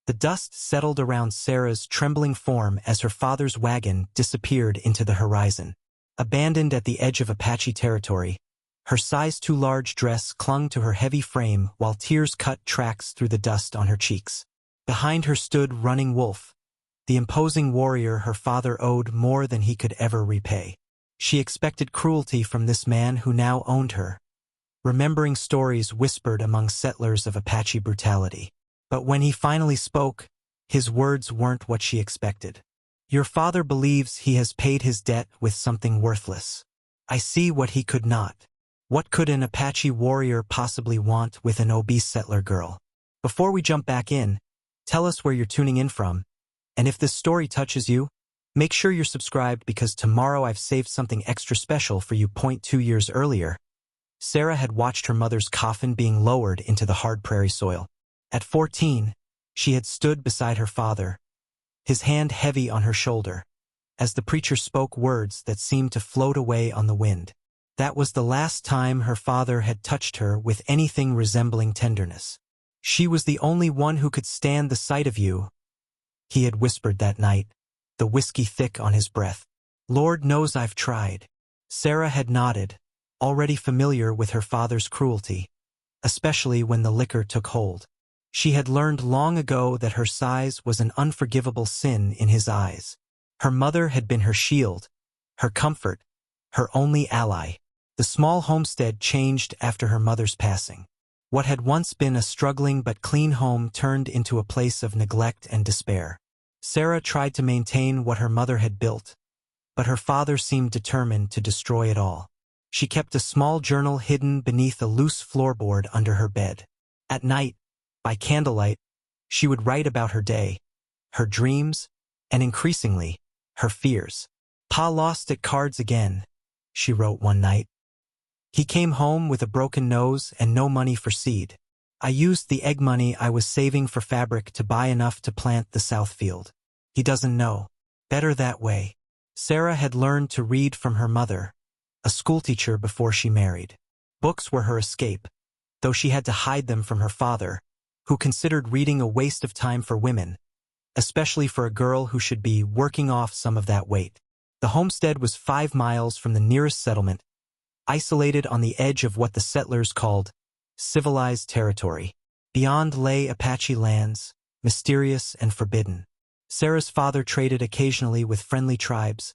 The dust settled around Sarah's trembling form as her father's wagon disappeared into the horizon. Abandoned at the edge of Apache territory, her size-too-large dress clung to her heavy frame while tears cut tracks through the dust on her cheeks. Behind her stood Running Wolf, the imposing warrior her father owed more than he could ever repay. She expected cruelty from this man who now owned her, remembering stories whispered among settlers of Apache brutality. But when he finally spoke, his words weren't what she expected. "Your father believes he has paid his debt with something worthless. I see what he could not. What could an Apache warrior possibly want with an obese settler girl?" Before we jump back in, tell us where you're tuning in from, and if this story touches you, make sure you're subscribed because tomorrow I've saved something extra special for you. 2 years earlier, Sarah had watched her mother's coffin being lowered into the hard prairie soil. At 14, she had stood beside her father, his hand heavy on her shoulder, as the preacher spoke words that seemed to float away on the wind. That was the last time her father had touched her with anything resembling tenderness. "She was the only one who could stand the sight of you," he had whispered that night, the whiskey thick on his breath. "Lord knows I've tried." Sarah had nodded, already familiar with her father's cruelty, especially when the liquor took hold. She had learned long ago that her size was an unforgivable sin in his eyes. Her mother had been her shield, her comfort, her only ally. The small homestead changed after her mother's passing. What had once been a struggling but clean home turned into a place of neglect and despair. Sarah tried to maintain what her mother had built, but her father seemed determined to destroy it all. She kept a small journal hidden beneath a loose floorboard under her bed. At night, by candlelight, she would write about her day, her dreams, and increasingly, her fears. "Pa lost at cards again," she wrote one night. "He came home with a broken nose and no money for seed. I used the egg money I was saving for fabric to buy enough to plant the south field. He doesn't know. Better that way." Sarah had learned to read from her mother, a schoolteacher before she married. Books were her escape, though she had to hide them from her father, who considered reading a waste of time for women, especially for a girl who should be working off some of that weight. The homestead was 5 miles from the nearest settlement, isolated on the edge of what the settlers called civilized territory. Beyond lay Apache lands, mysterious and forbidden. Sarah's father traded occasionally with friendly tribes,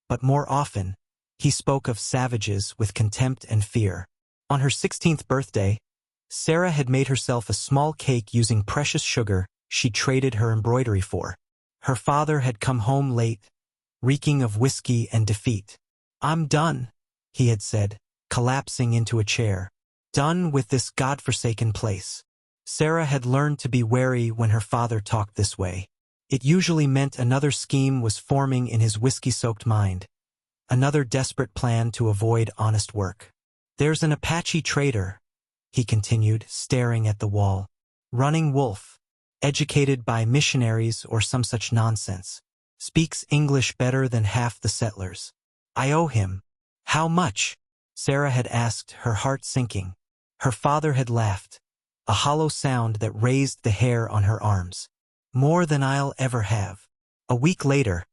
but more often, he spoke of savages with contempt and fear. On her 16th birthday, Sarah had made herself a small cake using precious sugar she traded her embroidery for. Her father had come home late, reeking of whiskey and defeat. "I'm done," he had said, collapsing into a chair. "Done with this godforsaken place." Sarah had learned to be wary when her father talked this way. It usually meant another scheme was forming in his whiskey-soaked mind, another desperate plan to avoid honest work. "There's an Apache trader," he continued, staring at the wall. "Running Wolf, educated by missionaries or some such nonsense. Speaks English better than half the settlers. I owe him." "How much?" Sarah had asked, her heart sinking. Her father had laughed, a hollow sound that raised the hair on her arms. "More than I'll ever have." A week later,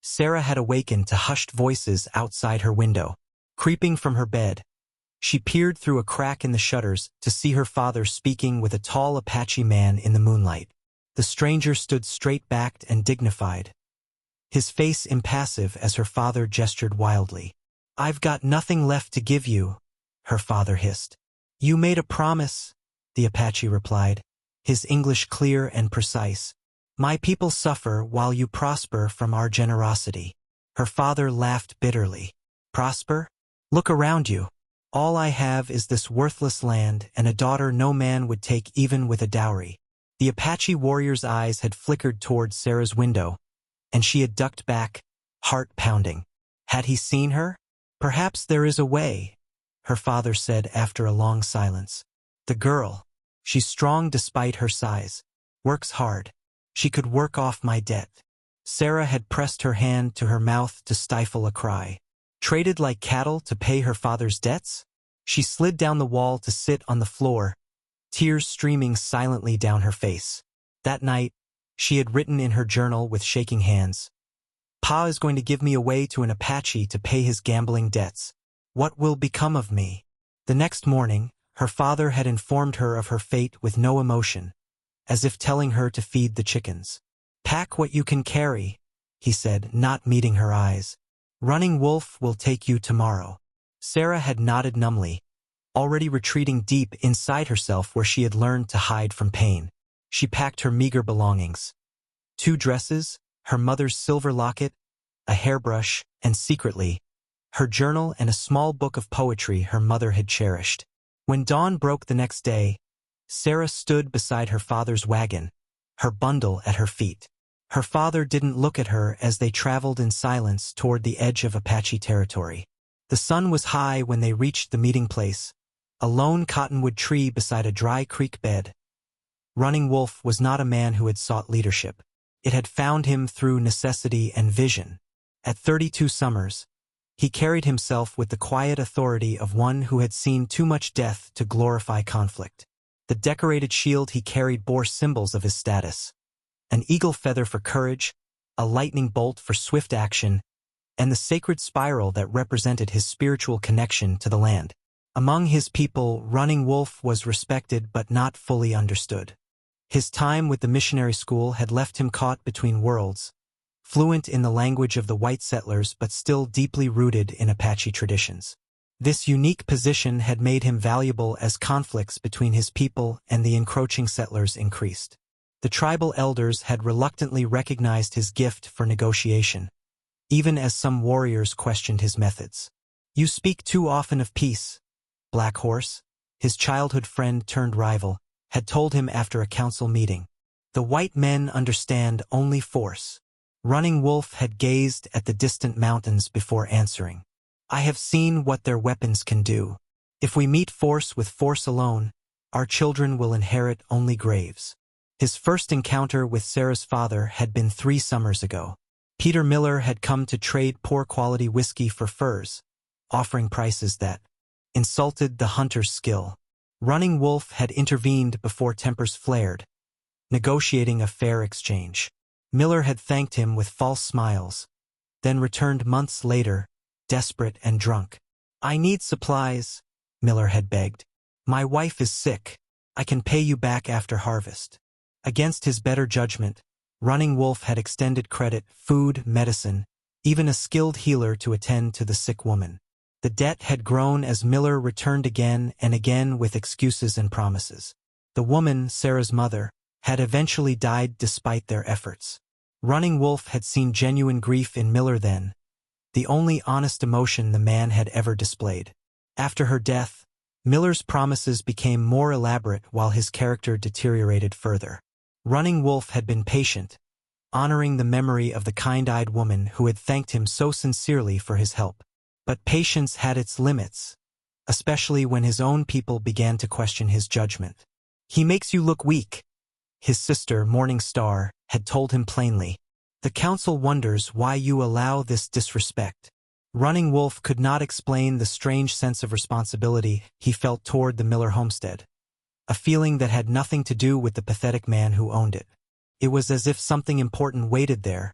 Sarah had awakened to hushed voices outside her window. Creeping from her bed, she peered through a crack in the shutters to see her father speaking with a tall Apache man in the moonlight. The stranger stood straight-backed and dignified, his face impassive as her father gestured wildly. "I've got nothing left to give you," her father hissed. "You made a promise," the Apache replied, his English clear and precise. "My people suffer while you prosper from our generosity." Her father laughed bitterly. "Prosper? Look around you. All I have is this worthless land and a daughter no man would take even with a dowry." The Apache warrior's eyes had flickered toward Sarah's window, and she had ducked back, heart pounding. Had he seen her? "Perhaps there is a way," her father said after a long silence. "The girl, she's strong despite her size, works hard. She could work off my debt." Sarah had pressed her hand to her mouth to stifle a cry. Traded like cattle to pay her father's debts? She slid down the wall to sit on the floor, tears streaming silently down her face. That night, She had written in her journal with shaking hands. Pa is going to give me away to an Apache to pay his gambling debts. What will become of me? The next morning, her father had informed her of her fate with no emotion, as if telling her to feed the chickens. Pack what you can carry, he said, not meeting her eyes. Running Wolf will take you tomorrow. Sarah had nodded numbly, already retreating deep inside herself where she had learned to hide from pain. She packed her meager belongings. 2 dresses, her mother's silver locket, a hairbrush, and secretly, her journal and a small book of poetry her mother had cherished. When dawn broke the next day, Sarah stood beside her father's wagon, her bundle at her feet. Her father didn't look at her as they traveled in silence toward the edge of Apache territory. The sun was high when they reached the meeting place, a lone cottonwood tree beside a dry creek bed. Running Wolf was not a man who had sought leadership. It had found him through necessity and vision. At 32 summers, he carried himself with the quiet authority of one who had seen too much death to glorify conflict. The decorated shield he carried bore symbols of his status: an eagle feather for courage, a lightning bolt for swift action, and the sacred spiral that represented his spiritual connection to the land. Among his people, Running Wolf was respected but not fully understood. His time with the missionary school had left him caught between worlds, fluent in the language of the white settlers but still deeply rooted in Apache traditions. This unique position had made him valuable as conflicts between his people and the encroaching settlers increased. The tribal elders had reluctantly recognized his gift for negotiation, even as some warriors questioned his methods. "You speak too often of peace," Black Horse, his childhood friend turned rival, had told him after a council meeting. "The white men understand only force." Running Wolf had gazed at the distant mountains before answering. "I have seen what their weapons can do. If we meet force with force alone, our children will inherit only graves." His first encounter with Sarah's father had been 3 summers ago. Peter Miller had come to trade poor-quality whiskey for furs, offering prices that insulted the hunter's skill. Running Wolf had intervened before tempers flared, negotiating a fair exchange. Miller had thanked him with false smiles, then returned months later, desperate and drunk. "I need supplies," Miller had begged. "My wife is sick. I can pay you back after harvest." Against his better judgment, Running Wolf had extended credit, food, medicine, even a skilled healer to attend to the sick woman. The debt had grown as Miller returned again and again with excuses and promises. The woman, Sarah's mother, had eventually died despite their efforts. Running Wolf had seen genuine grief in Miller then, the only honest emotion the man had ever displayed. After her death, Miller's promises became more elaborate while his character deteriorated further. Running Wolf had been patient, honoring the memory of the kind-eyed woman who had thanked him so sincerely for his help. But patience had its limits, especially when his own people began to question his judgment. "He makes you look weak," his sister, Morning Star, had told him plainly. "The council wonders why you allow this disrespect." Running Wolf could not explain the strange sense of responsibility he felt toward the Miller homestead, a feeling that had nothing to do with the pathetic man who owned it. It was as if something important waited there,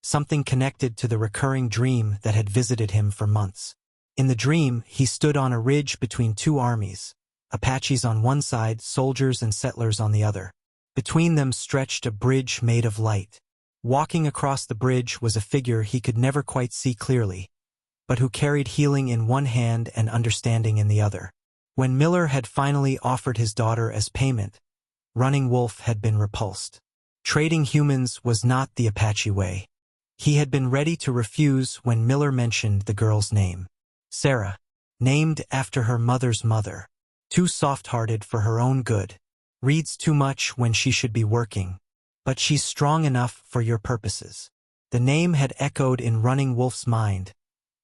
something connected to the recurring dream that had visited him for months. In the dream, he stood on a ridge between 2 armies, Apaches on one side, soldiers and settlers on the other. Between them stretched a bridge made of light. Walking across the bridge was a figure he could never quite see clearly, but who carried healing in one hand and understanding in the other. When Miller had finally offered his daughter as payment, Running Wolf had been repulsed. Trading humans was not the Apache way. He had been ready to refuse when Miller mentioned the girl's name. Sarah, named after her mother's mother. Too soft-hearted for her own good. Reads too much when she should be working. But she's strong enough for your purposes. The name had echoed in Running Wolf's mind,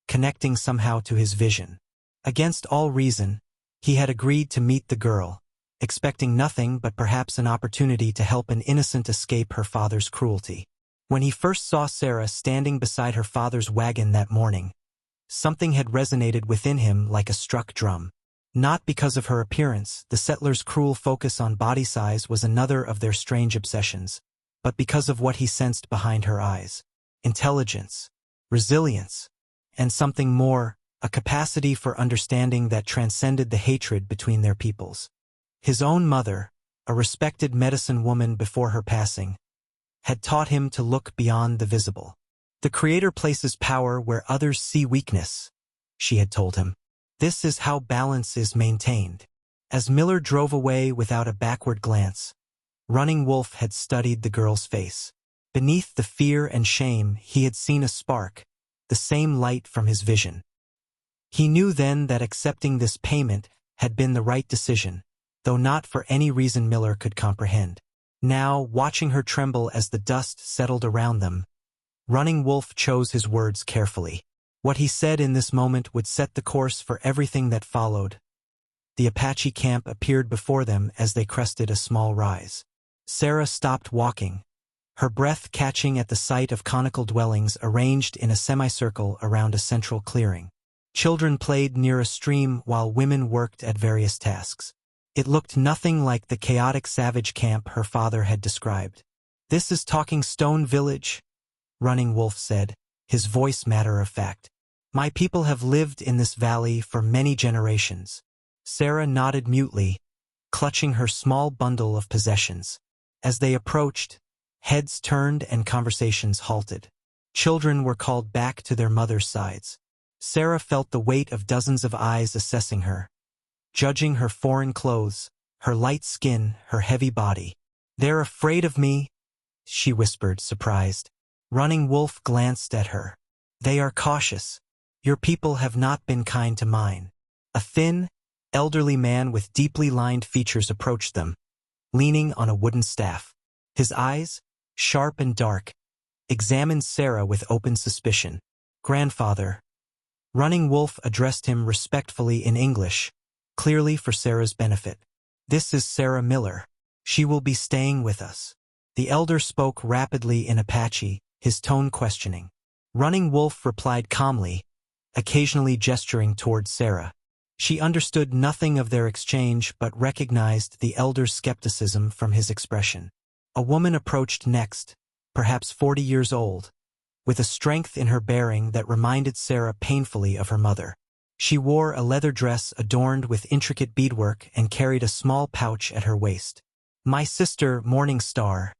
connecting somehow to his vision. Against all reason, he had agreed to meet the girl, expecting nothing but perhaps an opportunity to help an innocent escape her father's cruelty. When he first saw Sarah standing beside her father's wagon that morning, something had resonated within him like a struck drum. Not because of her appearance, the settlers' cruel focus on body size was another of their strange obsessions, but because of what he sensed behind her eyes. Intelligence, resilience, and something more, a capacity for understanding that transcended the hatred between their peoples. His own mother, a respected medicine woman before her passing, had taught him to look beyond the visible. The Creator places power where others see weakness, she had told him. This is how balance is maintained. As Miller drove away without a backward glance, Running Wolf had studied the girl's face. Beneath the fear and shame, he had seen a spark, the same light from his vision. He knew then that accepting this payment had been the right decision, though not for any reason Miller could comprehend. Now, watching her tremble as the dust settled around them, Running Wolf chose his words carefully. What he said in this moment would set the course for everything that followed. The Apache camp appeared before them as they crested a small rise. Sarah stopped walking, her breath catching at the sight of conical dwellings arranged in a semicircle around a central clearing. Children played near a stream while women worked at various tasks. It looked nothing like the chaotic savage camp her father had described. "This is Talking Stone Village," Running Wolf said, his voice matter of fact. "My people have lived in this valley for many generations." Sarah nodded mutely, clutching her small bundle of possessions. As they approached, heads turned and conversations halted. Children were called back to their mothers' sides. Sarah felt the weight of dozens of eyes assessing her, judging her foreign clothes, her light skin, her heavy body. "They're afraid of me," she whispered, surprised. Running Wolf glanced at her. "They are cautious. Your people have not been kind to mine." A thin, elderly man with deeply lined features approached them, leaning on a wooden staff. His eyes, sharp and dark, examined Sarah with open suspicion. "Grandfather." Running Wolf addressed him respectfully in English, clearly for Sarah's benefit. "This is Sarah Miller. She will be staying with us." The elder spoke rapidly in Apache, his tone questioning. Running Wolf replied calmly, occasionally gesturing toward Sarah. She understood nothing of their exchange but recognized the elder's skepticism from his expression. A woman approached next, perhaps 40 years old, with a strength in her bearing that reminded Sarah painfully of her mother. She wore a leather dress adorned with intricate beadwork and carried a small pouch at her waist. "My sister, Morning Star,"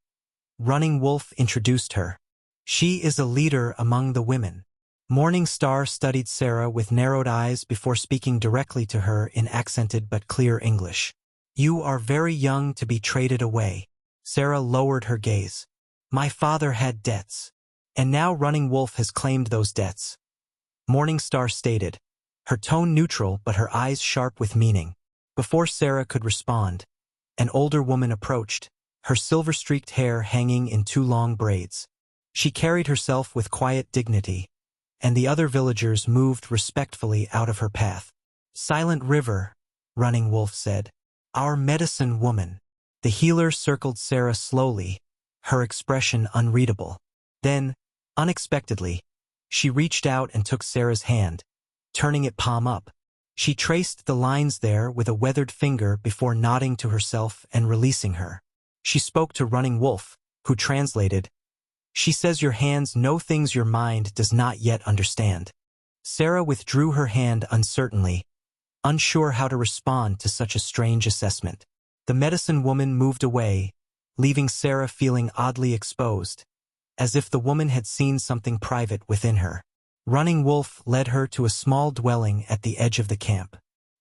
Running Wolf introduced her. "She is a leader among the women." Morning Star studied Sarah with narrowed eyes before speaking directly to her in accented but clear English. "You are very young to be traded away." Sarah lowered her gaze. "My father had debts. And now Running Wolf has claimed those debts," Morning Star stated, her tone neutral but her eyes sharp with meaning. Before Sarah could respond, an older woman approached, her silver-streaked hair hanging in 2 long braids. She carried herself with quiet dignity, and the other villagers moved respectfully out of her path. "Silent River," Running Wolf said. "Our medicine woman." The healer circled Sarah slowly, her expression unreadable. Then, unexpectedly, she reached out and took Sarah's hand, turning it palm up. She traced the lines there with a weathered finger before nodding to herself and releasing her. She spoke to Running Wolf, who translated, "She says your hands know things your mind does not yet understand." Sarah withdrew her hand uncertainly, unsure how to respond to such a strange assessment. The medicine woman moved away, leaving Sarah feeling oddly exposed, as if the woman had seen something private within her. Running Wolf led her to a small dwelling at the edge of the camp.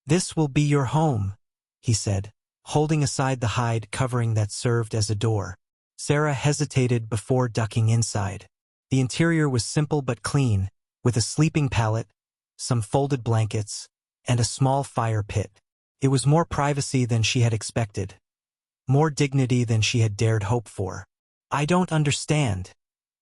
"This will be your home," he said, holding aside the hide covering that served as a door. Sarah hesitated before ducking inside. The interior was simple but clean, with a sleeping pallet, some folded blankets, and a small fire pit. It was more privacy than she had expected, more dignity than she had dared hope for. "I don't understand,"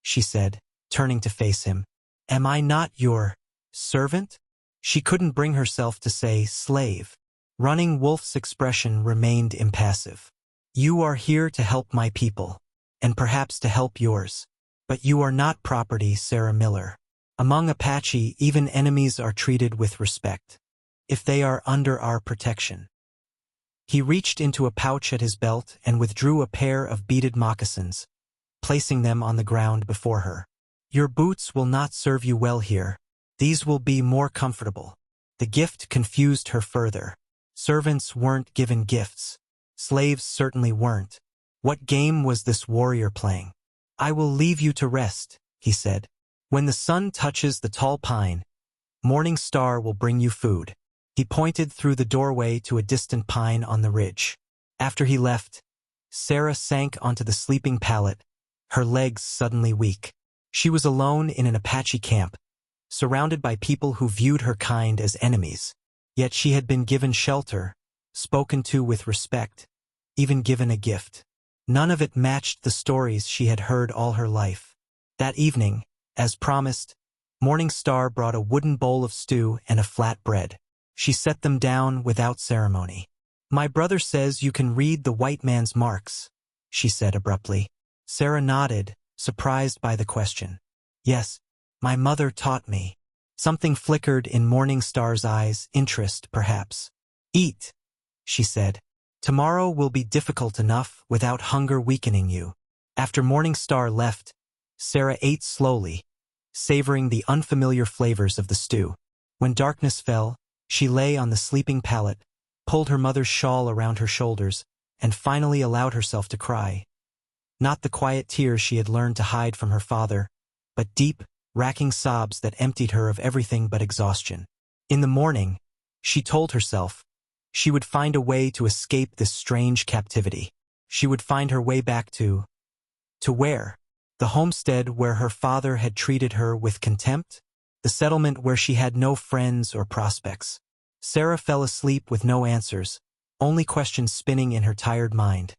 she said, turning to face him. "Am I not your servant?" She couldn't bring herself to say slave. Running Wolf's expression remained impassive. "You are here to help my people, and perhaps to help yours. But you are not property, Sarah Miller. Among Apache, even enemies are treated with respect, if they are under our protection." He reached into a pouch at his belt and withdrew a pair of beaded moccasins, placing them on the ground before her. Your boots will not serve you well here. These will be more comfortable. The gift confused her further. Servants weren't given gifts. Slaves certainly weren't. What game was this warrior playing? I will leave you to rest, he said. When the sun touches the tall pine, Morning Star will bring you food. He pointed through the doorway to a distant pine on the ridge. After he left, Sarah sank onto the sleeping pallet, her legs suddenly weak. She was alone in an Apache camp, surrounded by people who viewed her kind as enemies. Yet she had been given shelter, spoken to with respect, even given a gift. None of it matched the stories she had heard all her life. That evening, as promised, Morning Star brought a wooden bowl of stew and a flat bread. She set them down without ceremony. My brother says you can read the white man's marks, she said abruptly. Sarah nodded, surprised by the question. Yes, my mother taught me. Something flickered in Morning Star's eyes, interest, perhaps. Eat, she said. Tomorrow will be difficult enough without hunger weakening you. After Morning Star left, Sarah ate slowly, savoring the unfamiliar flavors of the stew. When darkness fell, she lay on the sleeping pallet, pulled her mother's shawl around her shoulders, and finally allowed herself to cry. Not the quiet tears she had learned to hide from her father, but deep, racking sobs that emptied her of everything but exhaustion. In the morning, she told herself, she would find a way to escape this strange captivity. She would find her way back to where? The homestead where her father had treated her with contempt? The settlement where she had no friends or prospects. Sarah fell asleep with no answers, only questions spinning in her tired mind.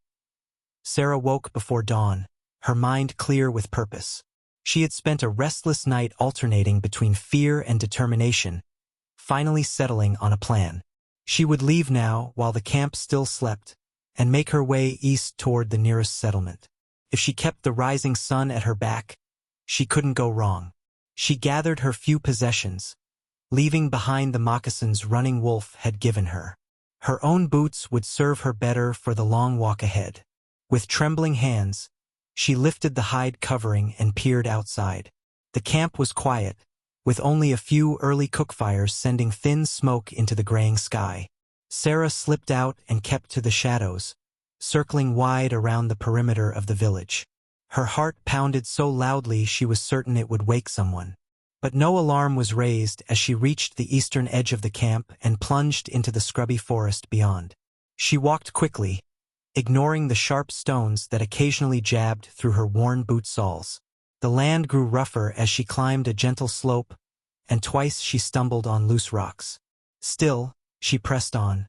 Sarah woke before dawn, her mind clear with purpose. She had spent a restless night alternating between fear and determination, finally settling on a plan. She would leave now while the camp still slept, and make her way east toward the nearest settlement. If she kept the rising sun at her back, she couldn't go wrong. She gathered her few possessions, leaving behind the moccasins Running Wolf had given her. Her own boots would serve her better for the long walk ahead. With trembling hands, she lifted the hide covering and peered outside. The camp was quiet, with only a few early cookfires sending thin smoke into the graying sky. Sarah slipped out and kept to the shadows, circling wide around the perimeter of the village. Her heart pounded so loudly she was certain it would wake someone. But no alarm was raised as she reached the eastern edge of the camp and plunged into the scrubby forest beyond. She walked quickly, ignoring the sharp stones that occasionally jabbed through her worn boot soles. The land grew rougher as she climbed a gentle slope, and twice she stumbled on loose rocks. Still, she pressed on,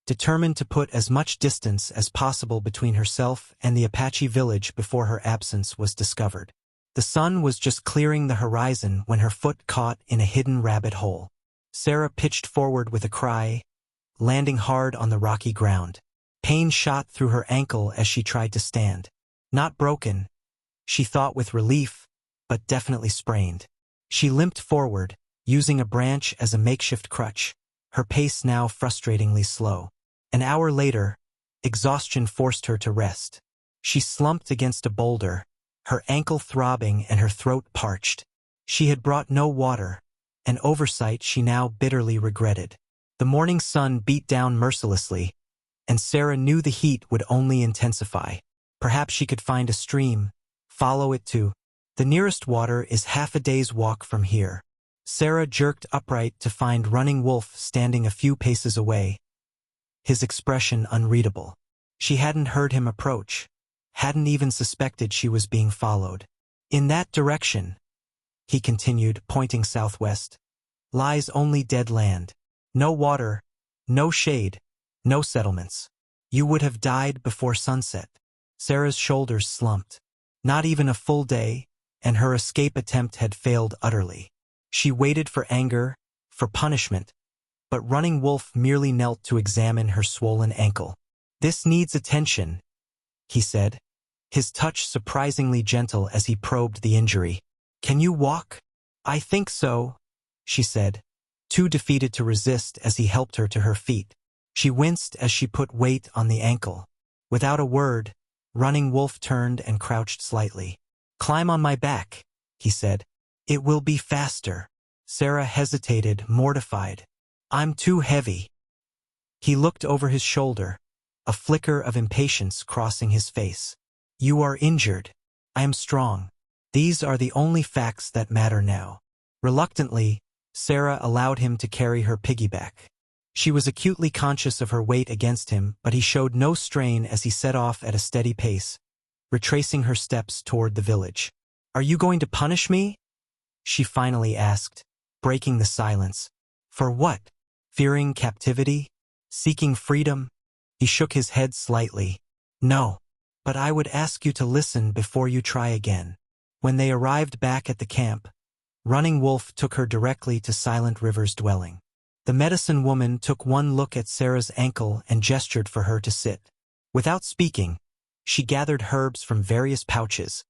determined to put as much distance as possible between herself and the Apache village before her absence was discovered. The sun was just clearing the horizon when her foot caught in a hidden rabbit hole. Sarah pitched forward with a cry, landing hard on the rocky ground. Pain shot through her ankle as she tried to stand. Not broken, she thought with relief, but definitely sprained. She limped forward, using a branch as a makeshift crutch, her pace now frustratingly slow. An hour later, exhaustion forced her to rest. She slumped against a boulder, her ankle throbbing and her throat parched. She had brought no water, an oversight she now bitterly regretted. The morning sun beat down mercilessly, and Sarah knew the heat would only intensify. Perhaps she could find a stream, follow it to. The nearest water is half a day's walk from here. Sarah jerked upright to find Running Wolf standing a few paces away, his expression unreadable. She hadn't heard him approach, hadn't even suspected she was being followed. In that direction, he continued, pointing southwest, lies only dead land. No water, no shade, no settlements. You would have died before sunset. Sarah's shoulders slumped. Not even a full day, and her escape attempt had failed utterly. She waited for anger, for punishment, but Running Wolf merely knelt to examine her swollen ankle. This needs attention, he said, his touch surprisingly gentle as he probed the injury. Can you walk? I think so, she said, too defeated to resist as he helped her to her feet. She winced as she put weight on the ankle. Without a word, Running Wolf turned and crouched slightly. Climb on my back, he said. It will be faster. Sarah hesitated, mortified. I'm too heavy. He looked over his shoulder, a flicker of impatience crossing his face. You are injured. I am strong. These are the only facts that matter now. Reluctantly, Sarah allowed him to carry her piggyback. She was acutely conscious of her weight against him, but he showed no strain as he set off at a steady pace, retracing her steps toward the village. Are you going to punish me? She finally asked, breaking the silence. For what? Fearing captivity? Seeking freedom? He shook his head slightly. No. But I would ask you to listen before you try again. When they arrived back at the camp, Running Wolf took her directly to Silent River's dwelling. The medicine woman took one look at Sarah's ankle and gestured for her to sit. Without speaking, she gathered herbs from various pouches,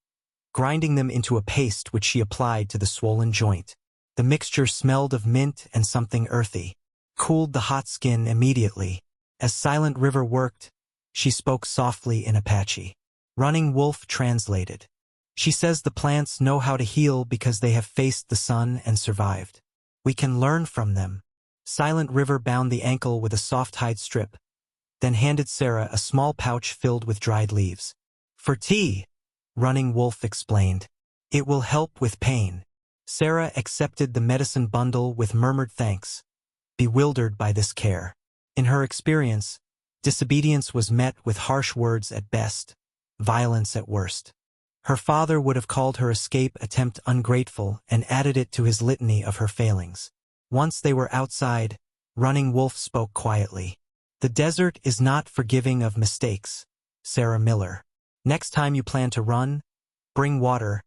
grinding them into a paste which she applied to the swollen joint. The mixture smelled of mint and something earthy, cooled the hot skin immediately. As Silent River worked, she spoke softly in Apache. Running Wolf translated. She says the plants know how to heal because they have faced the sun and survived. We can learn from them. Silent River bound the ankle with a soft hide strip, then handed Sarah a small pouch filled with dried leaves. For tea, Running Wolf explained. It will help with pain. Sarah accepted the medicine bundle with murmured thanks, bewildered by this care. In her experience, disobedience was met with harsh words at best, violence at worst. Her father would have called her escape attempt ungrateful and added it to his litany of her failings. Once they were outside, Running Wolf spoke quietly. The desert is not forgiving of mistakes, Sarah Miller. Next time you plan to run, bring water,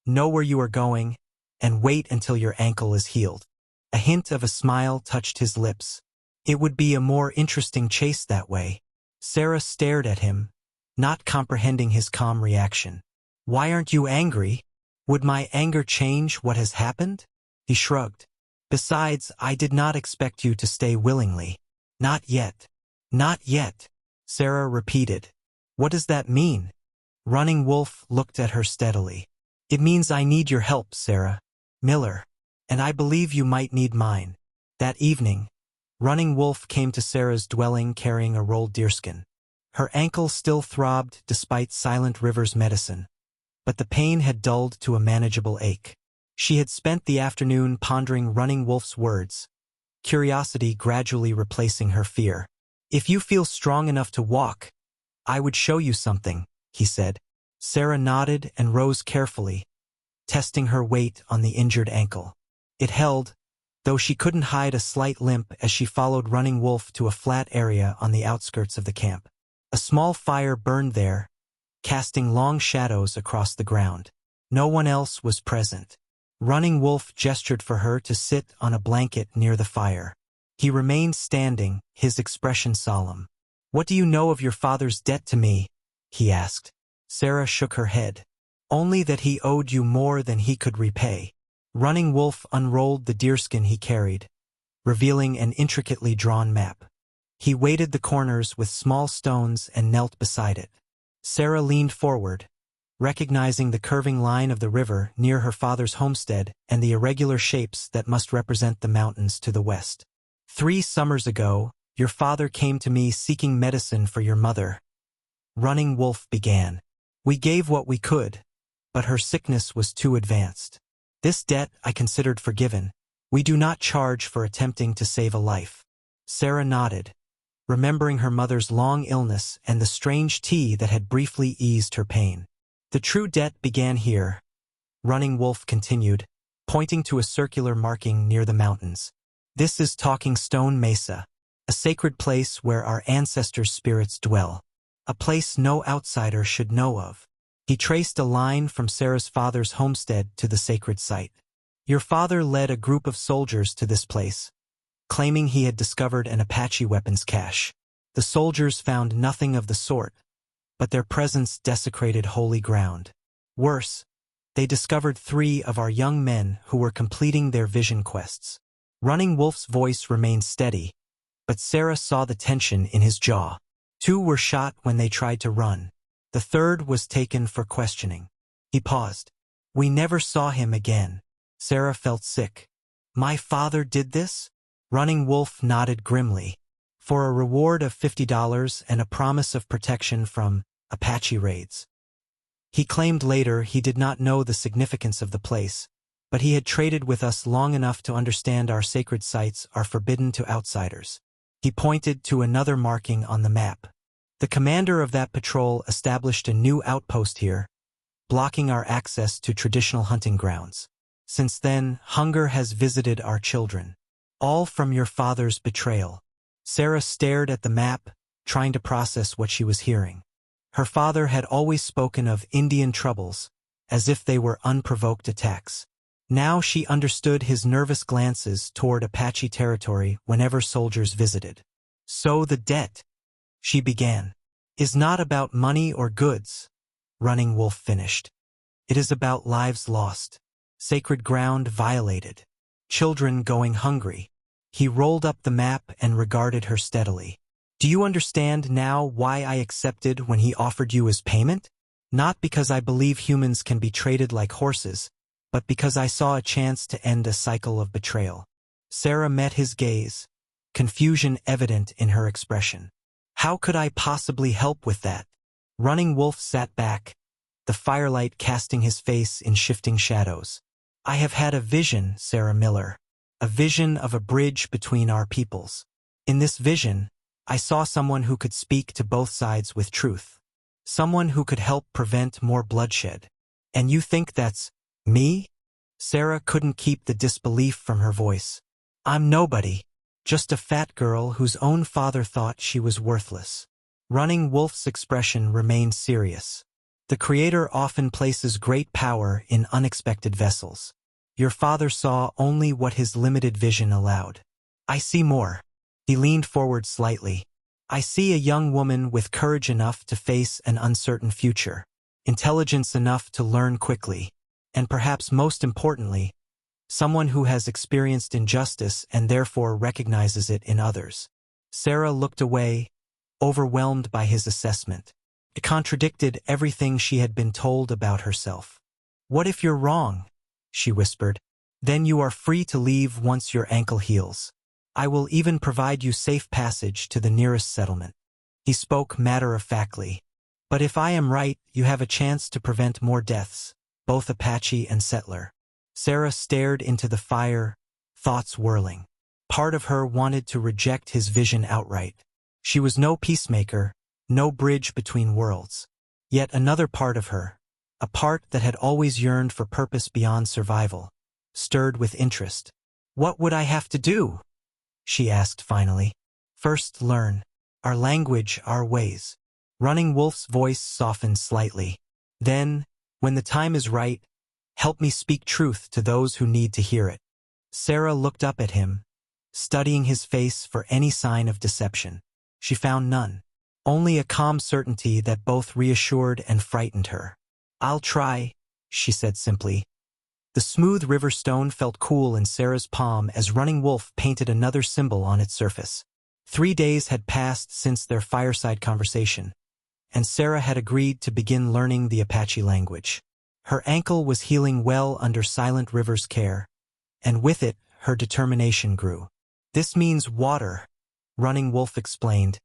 know where you are going, and wait until your ankle is healed. A hint of a smile touched his lips. It would be a more interesting chase that way. Sarah stared at him, not comprehending his calm reaction. Why aren't you angry? Would my anger change what has happened? He shrugged. Besides, I did not expect you to stay willingly. Not yet. Not yet, Sarah repeated. What does that mean? Running Wolf looked at her steadily. It means I need your help, Sarah Miller. And I believe you might need mine. That evening, Running Wolf came to Sarah's dwelling carrying a rolled deerskin. Her ankle still throbbed despite Silent River's medicine, but the pain had dulled to a manageable ache. She had spent the afternoon pondering Running Wolf's words, curiosity gradually replacing her fear. If you feel strong enough to walk, I would show you something, he said. Sarah nodded and rose carefully, testing her weight on the injured ankle. It held, though she couldn't hide a slight limp as she followed Running Wolf to a flat area on the outskirts of the camp. A small fire burned there, casting long shadows across the ground. No one else was present. Running Wolf gestured for her to sit on a blanket near the fire. He remained standing, his expression solemn. What do you know of your father's debt to me? He asked. Sarah shook her head. Only that he owed you more than he could repay. Running Wolf unrolled the deerskin he carried, revealing an intricately drawn map. He weighted the corners with small stones and knelt beside it. Sarah leaned forward, recognizing the curving line of the river near her father's homestead and the irregular shapes that must represent the mountains to the west. 3 summers ago, your father came to me seeking medicine for your mother. Running Wolf began. We gave what we could, but her sickness was too advanced. This debt I considered forgiven. We do not charge for attempting to save a life. Sarah nodded, remembering her mother's long illness and the strange tea that had briefly eased her pain. The true debt began here, Running Wolf continued, pointing to a circular marking near the mountains. This is Talking Stone Mesa, a sacred place where our ancestors' spirits dwell, a place no outsider should know of. He traced a line from Sarah's father's homestead to the sacred site. Your father led a group of soldiers to this place, claiming he had discovered an Apache weapons cache. The soldiers found nothing of the sort, but their presence desecrated holy ground. Worse, they discovered 3 of our young men who were completing their vision quests. Running Wolf's voice remained steady, but Sarah saw the tension in his jaw. 2 were shot when they tried to run. The 3rd was taken for questioning. He paused. We never saw him again. Sarah felt sick. My father did this? Running Wolf nodded grimly. For a reward of $50 and a promise of protection from Apache raids. He claimed later he did not know the significance of the place, but he had traded with us long enough to understand our sacred sites are forbidden to outsiders. He pointed to another marking on the map. The commander of that patrol established a new outpost here, blocking our access to traditional hunting grounds. Since then, hunger has visited our children. All from your father's betrayal. Sarah stared at the map, trying to process what she was hearing. Her father had always spoken of Indian troubles, as if they were unprovoked attacks. Now she understood his nervous glances toward Apache territory whenever soldiers visited. So the debt, she began, is not about money or goods, Running Wolf finished. It is about lives lost, sacred ground violated, children going hungry. He rolled up the map and regarded her steadily. Do you understand now why I accepted when he offered you as payment? Not because I believe humans can be traded like horses, but because I saw a chance to end a cycle of betrayal. Sarah met his gaze, confusion evident in her expression. How could I possibly help with that? Running Wolf sat back, the firelight casting his face in shifting shadows. I have had a vision, Sarah Miller, a vision of a bridge between our peoples. In this vision, I saw someone who could speak to both sides with truth. Someone who could help prevent more bloodshed. And you think that's me? Sarah couldn't keep the disbelief from her voice. I'm nobody, just a fat girl whose own father thought she was worthless. Running Wolf's expression remained serious. The Creator often places great power in unexpected vessels. Your father saw only what his limited vision allowed. I see more. He leaned forward slightly. I see a young woman with courage enough to face an uncertain future, intelligence enough to learn quickly, and perhaps most importantly, someone who has experienced injustice and therefore recognizes it in others. Sarah looked away, overwhelmed by his assessment. It contradicted everything she had been told about herself. What if you're wrong? She whispered. Then you are free to leave once your ankle heals. I will even provide you safe passage to the nearest settlement. He spoke matter-of-factly. But if I am right, you have a chance to prevent more deaths, both Apache and settler. Sarah stared into the fire, thoughts whirling. Part of her wanted to reject his vision outright. She was no peacemaker, no bridge between worlds. Yet another part of her, a part that had always yearned for purpose beyond survival, stirred with interest. What would I have to do? She asked finally. First learn. Our language, our ways. Running Wolf's voice softened slightly. Then, when the time is right, help me speak truth to those who need to hear it. Sarah looked up at him, studying his face for any sign of deception. She found none. Only a calm certainty that both reassured and frightened her. I'll try, she said simply. The smooth river stone felt cool in Sarah's palm as Running Wolf painted another symbol on its surface. 3 days had passed since their fireside conversation, and Sarah had agreed to begin learning the Apache language. Her ankle was healing well under Silent River's care, and with it, her determination grew. This means water, Running Wolf explained,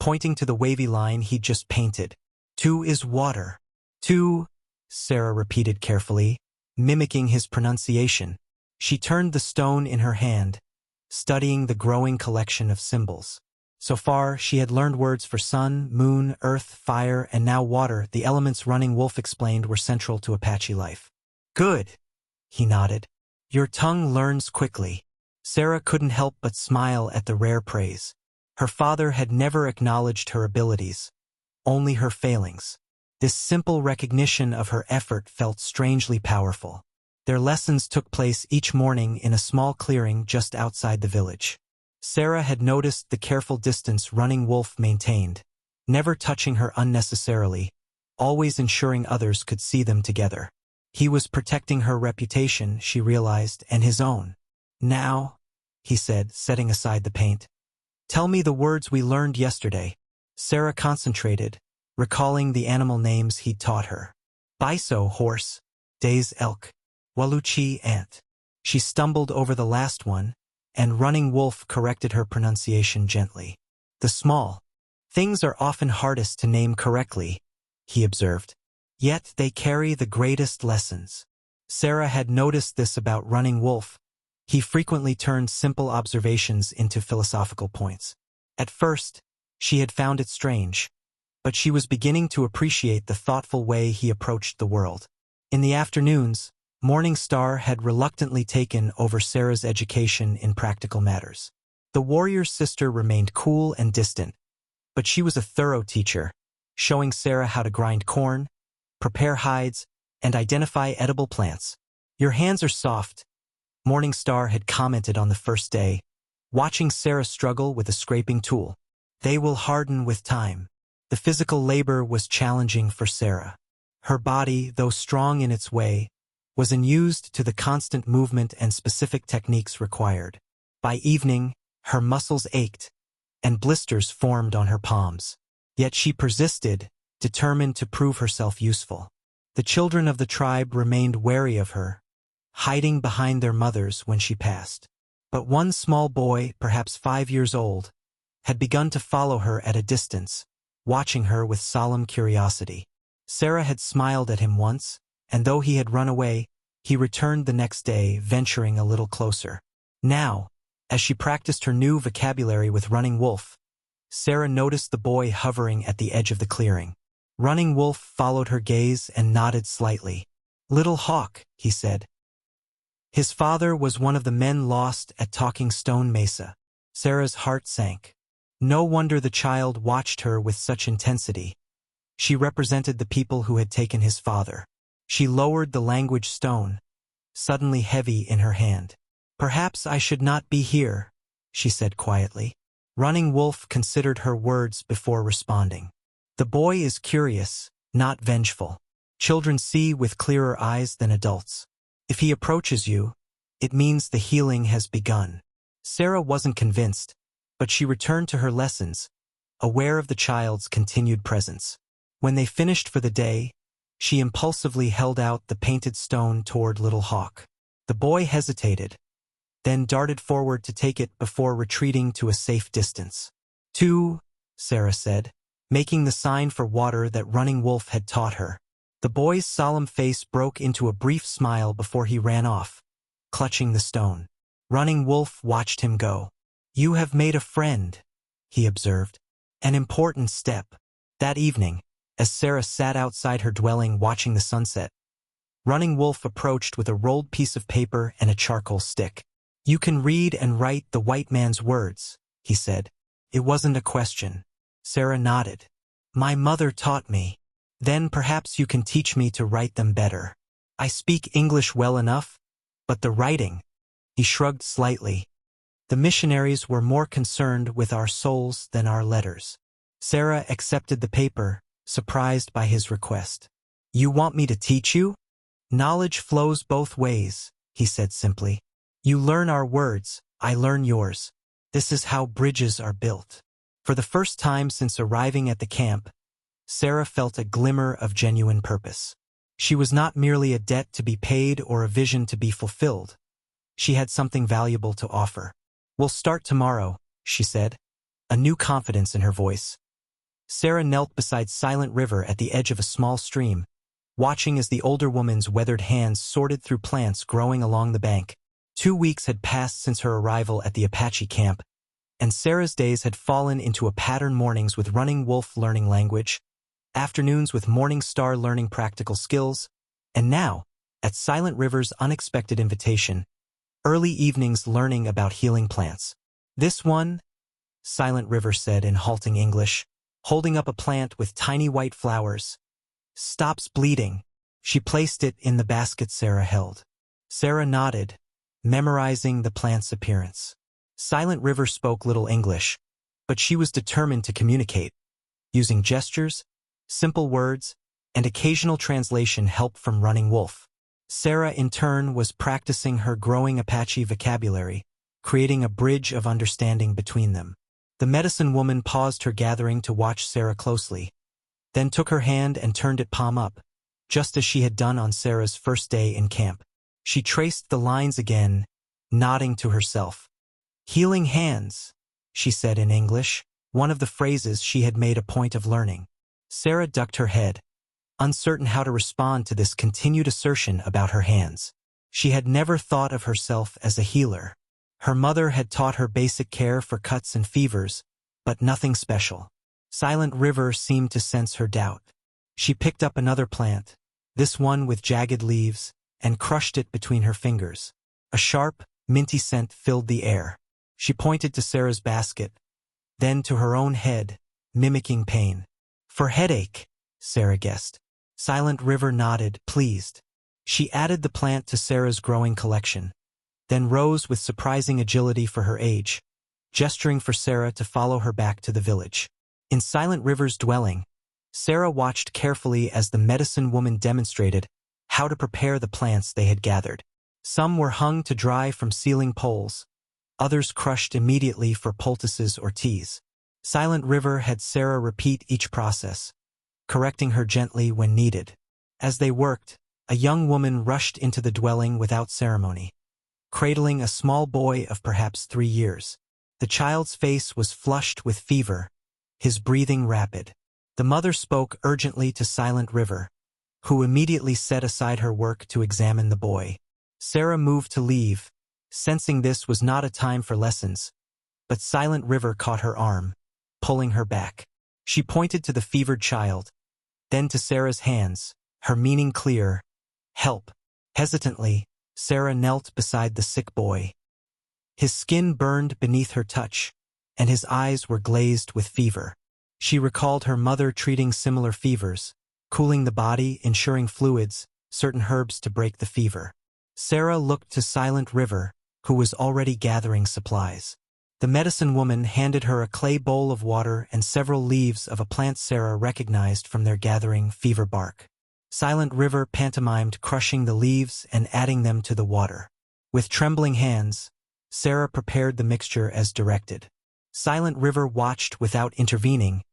pointing to the wavy line he'd just painted. 2 is water. 2, Sarah repeated carefully, mimicking his pronunciation. She turned the stone in her hand, studying the growing collection of symbols. So far, she had learned words for sun, moon, earth, fire, and now water. The elements Running Wolf explained were central to Apache life. Good, he nodded. Your tongue learns quickly. Sarah couldn't help but smile at the rare praise. Her father had never acknowledged her abilities, only her failings. This simple recognition of her effort felt strangely powerful. Their lessons took place each morning in a small clearing just outside the village. Sarah had noticed the careful distance Running Wolf maintained, never touching her unnecessarily, always ensuring others could see them together. He was protecting her reputation, she realized, and his own. Now, he said, setting aside the paint. Tell me the words we learned yesterday. Sarah concentrated, recalling the animal names he'd taught her. Biso, horse. Days elk. Waluchi ant. She stumbled over the last one, and Running Wolf corrected her pronunciation gently. The small things are often hardest to name correctly, he observed. Yet they carry the greatest lessons. Sarah had noticed this about Running Wolf. He frequently turned simple observations into philosophical points. At first, she had found it strange, but she was beginning to appreciate the thoughtful way he approached the world. In the afternoons, Morning Star had reluctantly taken over Sarah's education in practical matters. The warrior's sister remained cool and distant, but she was a thorough teacher, showing Sarah how to grind corn, prepare hides, and identify edible plants. Your hands are soft, Morning Star had commented on the first day, watching Sarah struggle with a scraping tool. They will harden with time. The physical labor was challenging for Sarah. Her body, though strong in its way, was unused to the constant movement and specific techniques required. By evening, her muscles ached, and blisters formed on her palms. Yet she persisted, determined to prove herself useful. The children of the tribe remained wary of her, hiding behind their mothers when she passed. But one small boy, perhaps 5 years old, had begun to follow her at a distance, watching her with solemn curiosity. Sarah had smiled at him once, and though he had run away, he returned the next day, venturing a little closer. Now, as she practiced her new vocabulary with Running Wolf, Sarah noticed the boy hovering at the edge of the clearing. Running Wolf followed her gaze and nodded slightly. "Little Hawk," he said. His father was one of the men lost at Talking Stone Mesa. Sarah's heart sank. No wonder the child watched her with such intensity. She represented the people who had taken his father. She lowered the language stone, suddenly heavy in her hand. "Perhaps I should not be here," she said quietly. Running Wolf considered her words before responding. "The boy is curious, not vengeful. Children see with clearer eyes than adults. If he approaches you, it means the healing has begun." Sarah wasn't convinced, but she returned to her lessons, aware of the child's continued presence. When they finished for the day, she impulsively held out the painted stone toward Little Hawk. The boy hesitated, then darted forward to take it before retreating to a safe distance. "Two," Sarah said, making the sign for water that Running Wolf had taught her. The boy's solemn face broke into a brief smile before he ran off, clutching the stone. Running Wolf watched him go. "You have made a friend," he observed. "An important step." That evening, as Sarah sat outside her dwelling watching the sunset, Running Wolf approached with a rolled piece of paper and a charcoal stick. "You can read and write the white man's words," he said. It wasn't a question. Sarah nodded. "My mother taught me. Then perhaps you can teach me to write them better. I speak English well enough, but the writing—" He shrugged slightly. "The missionaries were more concerned with our souls than our letters." Sarah accepted the paper, surprised by his request. "You want me to teach you?" "Knowledge flows both ways," he said simply. "You learn our words, I learn yours. This is how bridges are built." For the first time since arriving at the camp, Sarah felt a glimmer of genuine purpose. She was not merely a debt to be paid or a vision to be fulfilled. She had something valuable to offer. "We'll start tomorrow," she said, a new confidence in her voice. Sarah knelt beside Silent River at the edge of a small stream, watching as the older woman's weathered hands sorted through plants growing along the bank. 2 weeks had passed since her arrival at the Apache camp, and Sarah's days had fallen into a pattern: mornings with Running Wolf learning language, afternoons with Morning Star learning practical skills, and now, at Silent River's unexpected invitation, early evenings learning about healing plants. "This one," Silent River said in halting English, holding up a plant with tiny white flowers, "stops bleeding." She placed it in the basket Sarah held. Sarah nodded, memorizing the plant's appearance. Silent River spoke little English, but she was determined to communicate. Using gestures, simple words, and occasional translation help from Running Wolf. Sarah, in turn, was practicing her growing Apache vocabulary, creating a bridge of understanding between them. The medicine woman paused her gathering to watch Sarah closely, then took her hand and turned it palm up, just as she had done on Sarah's first day in camp. She traced the lines again, nodding to herself. "Healing hands," she said in English, one of the phrases she had made a point of learning. Sarah ducked her head, uncertain how to respond to this continued assertion about her hands. She had never thought of herself as a healer. Her mother had taught her basic care for cuts and fevers, but nothing special. Silent River seemed to sense her doubt. She picked up another plant, this one with jagged leaves, and crushed it between her fingers. A sharp, minty scent filled the air. She pointed to Sarah's basket, then to her own head, mimicking pain. "For headache," Sarah guessed. Silent River nodded, pleased. She added the plant to Sarah's growing collection, then rose with surprising agility for her age, gesturing for Sarah to follow her back to the village. In Silent River's dwelling, Sarah watched carefully as the medicine woman demonstrated how to prepare the plants they had gathered. Some were hung to dry from ceiling poles, others crushed immediately for poultices or teas. Silent River had Sarah repeat each process, correcting her gently when needed. As they worked, a young woman rushed into the dwelling without ceremony, cradling a small boy of perhaps 3 years. The child's face was flushed with fever, his breathing rapid. The mother spoke urgently to Silent River, who immediately set aside her work to examine the boy. Sarah moved to leave, sensing this was not a time for lessons, but Silent River caught her arm, pulling her back. She pointed to the fevered child, then to Sarah's hands, her meaning clear. "Help." Hesitantly, Sarah knelt beside the sick boy. His skin burned beneath her touch, and his eyes were glazed with fever. She recalled her mother treating similar fevers, cooling the body, ensuring fluids, certain herbs to break the fever. Sarah looked to Silent River, who was already gathering supplies. The medicine woman handed her a clay bowl of water and several leaves of a plant Sarah recognized from their gathering fever bark. Silent River pantomimed crushing the leaves and adding them to the water. With trembling hands, Sarah prepared the mixture as directed. Silent River watched without intervening,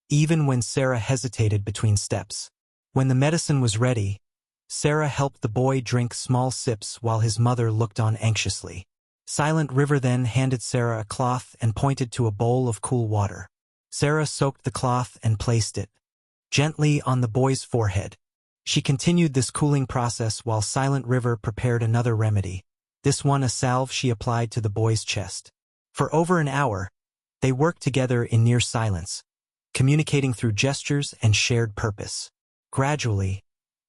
even when Sarah hesitated between steps. When the medicine was ready, Sarah helped the boy drink small sips while his mother looked on anxiously. Silent River then handed Sarah a cloth and pointed to a bowl of cool water. Sarah soaked the cloth and placed it gently on the boy's forehead. She continued this cooling process while Silent River prepared another remedy, this one a salve she applied to the boy's chest. For over an hour, they worked together in near silence, communicating through gestures and shared purpose. Gradually,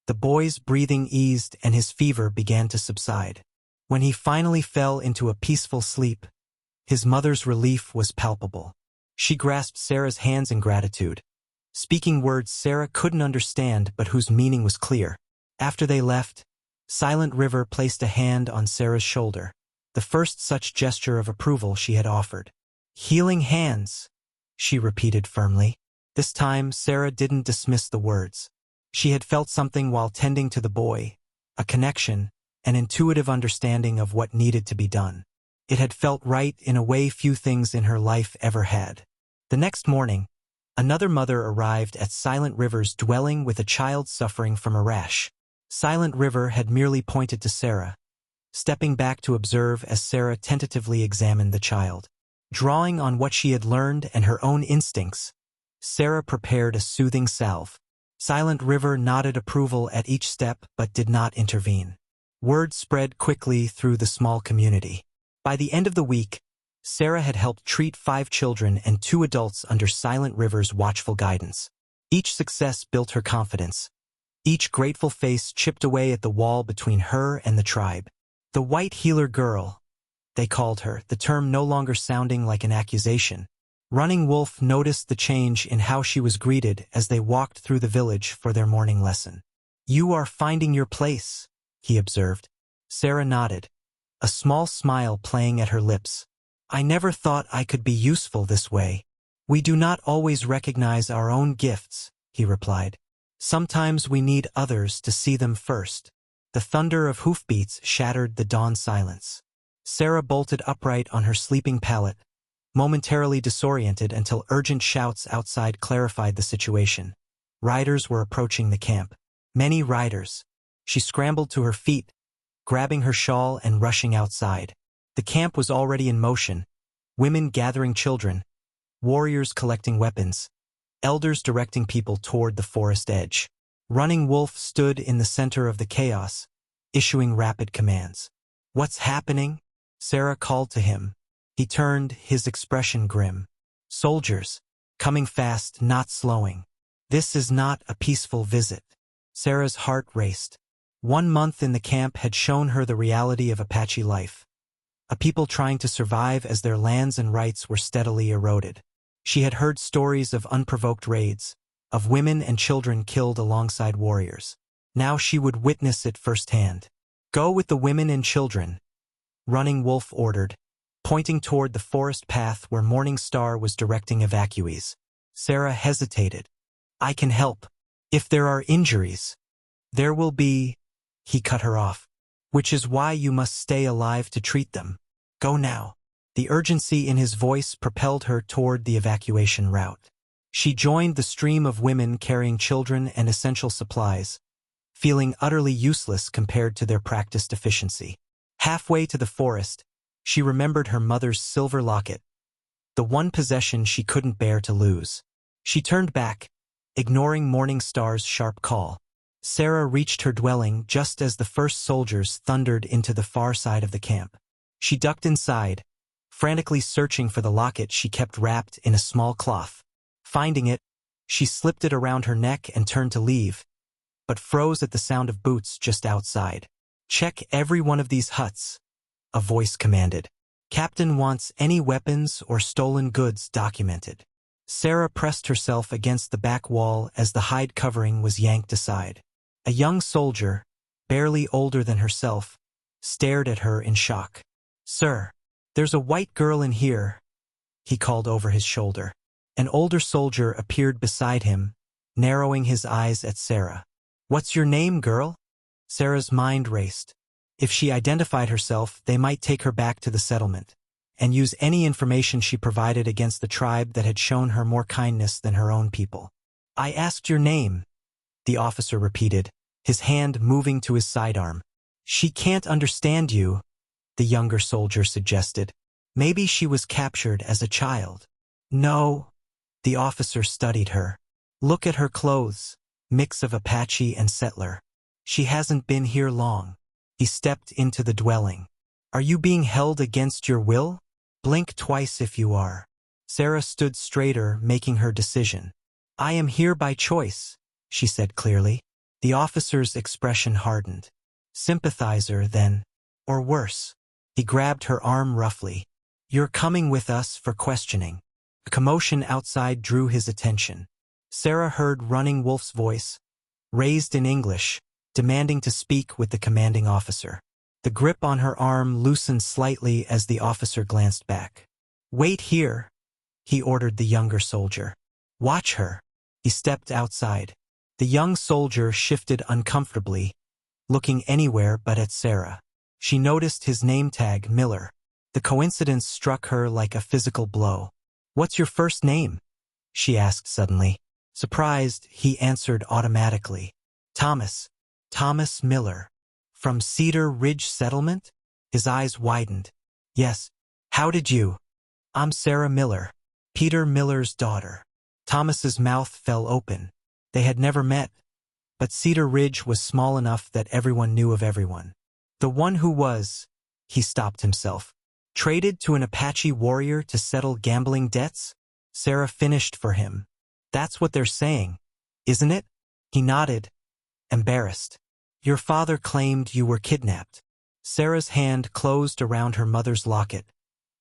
the boy's breathing eased and his fever began to subside. When he finally fell into a peaceful sleep, his mother's relief was palpable. She grasped Sarah's hands in gratitude, speaking words Sarah couldn't understand but whose meaning was clear. After they left, Silent River placed a hand on Sarah's shoulder, the first such gesture of approval she had offered. "Healing hands," she repeated firmly. This time, Sarah didn't dismiss the words. She had felt something while tending to the boy, a connection, an intuitive understanding of what needed to be done. It had felt right in a way few things in her life ever had. The next morning, another mother arrived at Silent River's dwelling with a child suffering from a rash. Silent River had merely pointed to Sarah, stepping back to observe as Sarah tentatively examined the child. Drawing on what she had learned and her own instincts, Sarah prepared a soothing salve. Silent River nodded approval at each step but did not intervene. Word spread quickly through the small community. By the end of the week, Sarah had helped treat 5 children and 2 adults under Silent River's watchful guidance. Each success built her confidence. Each grateful face chipped away at the wall between her and the tribe. The White Healer Girl, they called her, the term no longer sounding like an accusation. Running Wolf noticed the change in how she was greeted as they walked through the village for their morning lesson. "You are finding your place," he observed. Sarah nodded, a small smile playing at her lips. "I never thought I could be useful this way." "We do not always recognize our own gifts," he replied. "Sometimes we need others to see them first." The thunder of hoofbeats shattered the dawn silence. Sarah bolted upright on her sleeping pallet, momentarily disoriented until urgent shouts outside clarified the situation. Riders were approaching the camp. Many riders. She scrambled to her feet, grabbing her shawl and rushing outside. The camp was already in motion. Women gathering children, warriors collecting weapons, elders directing people toward the forest edge. Running Wolf stood in the center of the chaos, issuing rapid commands. "What's happening?" Sarah called to him. He turned, his expression grim. "Soldiers. Coming fast, not slowing. This is not a peaceful visit." Sarah's heart raced. 1 month in the camp had shown her the reality of Apache life. A people trying to survive as their lands and rights were steadily eroded. She had heard stories of unprovoked raids, of women and children killed alongside warriors. Now she would witness it firsthand. "Go with the women and children," Running Wolf ordered, pointing toward the forest path where Morning Star was directing evacuees. Sarah hesitated. "I can help. If there are injuries, there will be—" He cut her off. "Which is why you must stay alive to treat them. Go now." The urgency in his voice propelled her toward the evacuation route. She joined the stream of women carrying children and essential supplies, feeling utterly useless compared to their practiced efficiency. Halfway to the forest, she remembered her mother's silver locket, the one possession she couldn't bear to lose. She turned back, ignoring Morning Star's sharp call. Sarah reached her dwelling just as the first soldiers thundered into the far side of the camp. She ducked inside, frantically searching for the locket she kept wrapped in a small cloth. Finding it, she slipped it around her neck and turned to leave, but froze at the sound of boots just outside. "Check every one of these huts," a voice commanded. "Captain wants any weapons or stolen goods documented." Sarah pressed herself against the back wall as the hide covering was yanked aside. A young soldier, barely older than herself, stared at her in shock. "Sir, there's a white girl in here," he called over his shoulder. An older soldier appeared beside him, narrowing his eyes at Sarah. "What's your name, girl?" Sarah's mind raced. If she identified herself, they might take her back to the settlement and use any information she provided against the tribe that had shown her more kindness than her own people. "I asked your name," the officer repeated, his hand moving to his sidearm. "She can't understand you," the younger soldier suggested. "Maybe she was captured as a child." "No." The officer studied her. "Look at her clothes, mix of Apache and settler. She hasn't been here long." He stepped into the dwelling. "Are you being held against your will? Blink twice if you are." Sarah stood straighter, making her decision. "I am here by choice," she said clearly. The officer's expression hardened. "Sympathizer, then? Or worse?" He grabbed her arm roughly. "You're coming with us for questioning." A commotion outside drew his attention. Sarah heard Running Wolf's voice, raised in English, demanding to speak with the commanding officer. The grip on her arm loosened slightly as the officer glanced back. "Wait here," he ordered the younger soldier. "Watch her." He stepped outside. The young soldier shifted uncomfortably, looking anywhere but at Sarah. She noticed his name tag, Miller. The coincidence struck her like a physical blow. "What's your first name?" she asked suddenly. Surprised, he answered automatically. "Thomas. Thomas Miller. From Cedar Ridge Settlement?" His eyes widened. "Yes. How did you—" "I'm Sarah Miller, Peter Miller's daughter." Thomas's mouth fell open. They had never met, but Cedar Ridge was small enough that everyone knew of everyone. The one who was— He stopped himself. "Traded to an Apache warrior to settle gambling debts?" Sarah finished for him. "That's what they're saying, isn't it?" He nodded, embarrassed. "Your father claimed you were kidnapped." Sarah's hand closed around her mother's locket,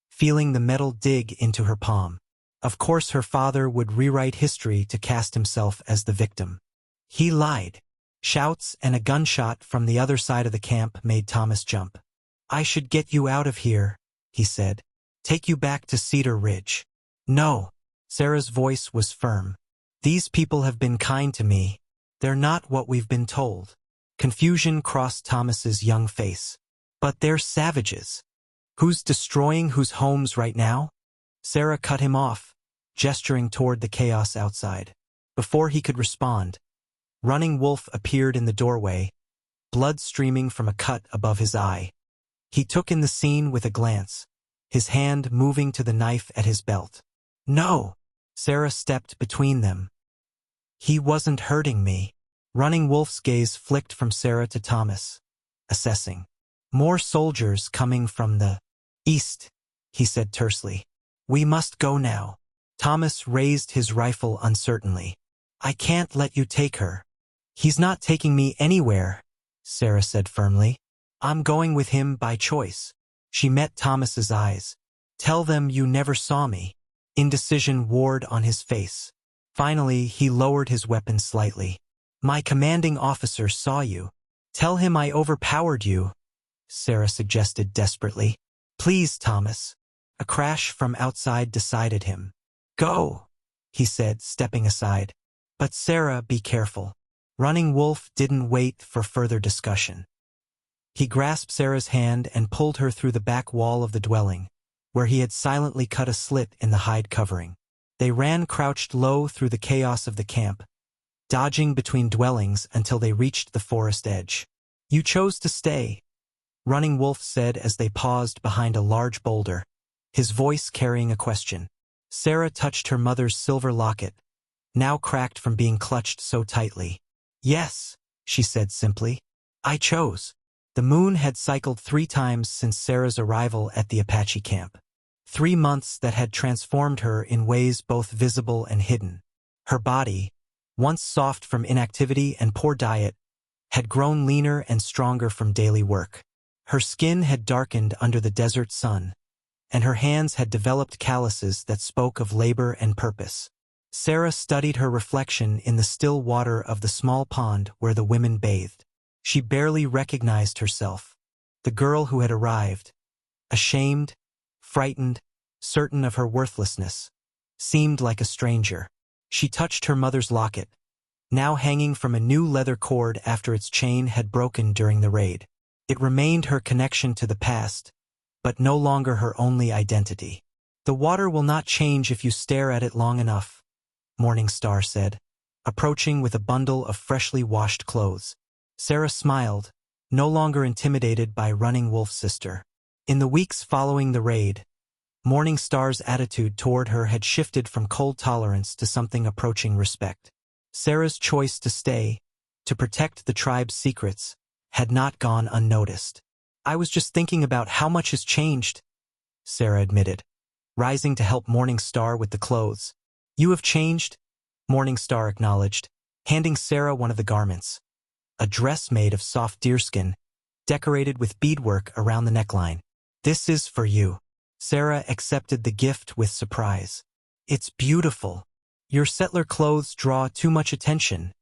feeling the metal dig into her palm. Of course her father would rewrite history to cast himself as the victim. He lied. Shouts and a gunshot from the other side of the camp made Thomas jump. "I should get you out of here," he said. "Take you back to Cedar Ridge." "No." Sarah's voice was firm. "These people have been kind to me. They're not what we've been told." Confusion crossed Thomas's young face. "But they're savages. Who's destroying whose homes right now?" Sarah cut him off, gesturing toward the chaos outside. Before he could respond, Running Wolf appeared in the doorway, blood streaming from a cut above his eye. He took in the scene with a glance, his hand moving to the knife at his belt. "No!" Sarah stepped between them. "He wasn't hurting me." Running Wolf's gaze flicked from Sarah to Thomas, assessing. "More soldiers coming from the east," he said tersely. "We must go now." Thomas raised his rifle uncertainly. "I can't let you take her." "He's not taking me anywhere," Sarah said firmly. "I'm going with him by choice." She met Thomas's eyes. "Tell them you never saw me." Indecision warred on his face. Finally, he lowered his weapon slightly. "My commanding officer saw you. Tell him I overpowered you," Sarah suggested desperately. "Please, Thomas." A crash from outside decided him. "Go," he said, stepping aside. "But Sarah, be careful." Running Wolf didn't wait for further discussion. He grasped Sarah's hand and pulled her through the back wall of the dwelling, where he had silently cut a slit in the hide covering. They ran crouched low through the chaos of the camp, dodging between dwellings until they reached the forest edge. "You chose to stay," Running Wolf said as they paused behind a large boulder, his voice carrying a question. Sarah touched her mother's silver locket, now cracked from being clutched so tightly. "Yes," she said simply. "I chose." The moon had cycled 3 times since Sarah's arrival at the Apache camp. 3 months that had transformed her in ways both visible and hidden. Her body, once soft from inactivity and poor diet, had grown leaner and stronger from daily work. Her skin had darkened under the desert sun, and her hands had developed calluses that spoke of labor and purpose. Sarah studied her reflection in the still water of the small pond where the women bathed. She barely recognized herself, the girl who had arrived, ashamed, frightened, certain of her worthlessness, seemed like a stranger. She touched her mother's locket, now hanging from a new leather cord after its chain had broken during the raid. It remained her connection to the past, but no longer her only identity. "The water will not change if you stare at it long enough," Morning Star said, approaching with a bundle of freshly washed clothes. Sarah smiled, no longer intimidated by Running Wolf's sister. In the weeks following the raid, Morning Star's attitude toward her had shifted from cold tolerance to something approaching respect. Sarah's choice to stay, to protect the tribe's secrets, had not gone unnoticed. "I was just thinking about how much has changed," Sarah admitted, rising to help Morning Star with the clothes. "You have changed," Morning Star acknowledged, handing Sarah one of the garments. A dress made of soft deerskin, decorated with beadwork around the neckline. "This is for you." Sarah accepted the gift with surprise. "It's beautiful." "Your settler clothes draw too much attention,"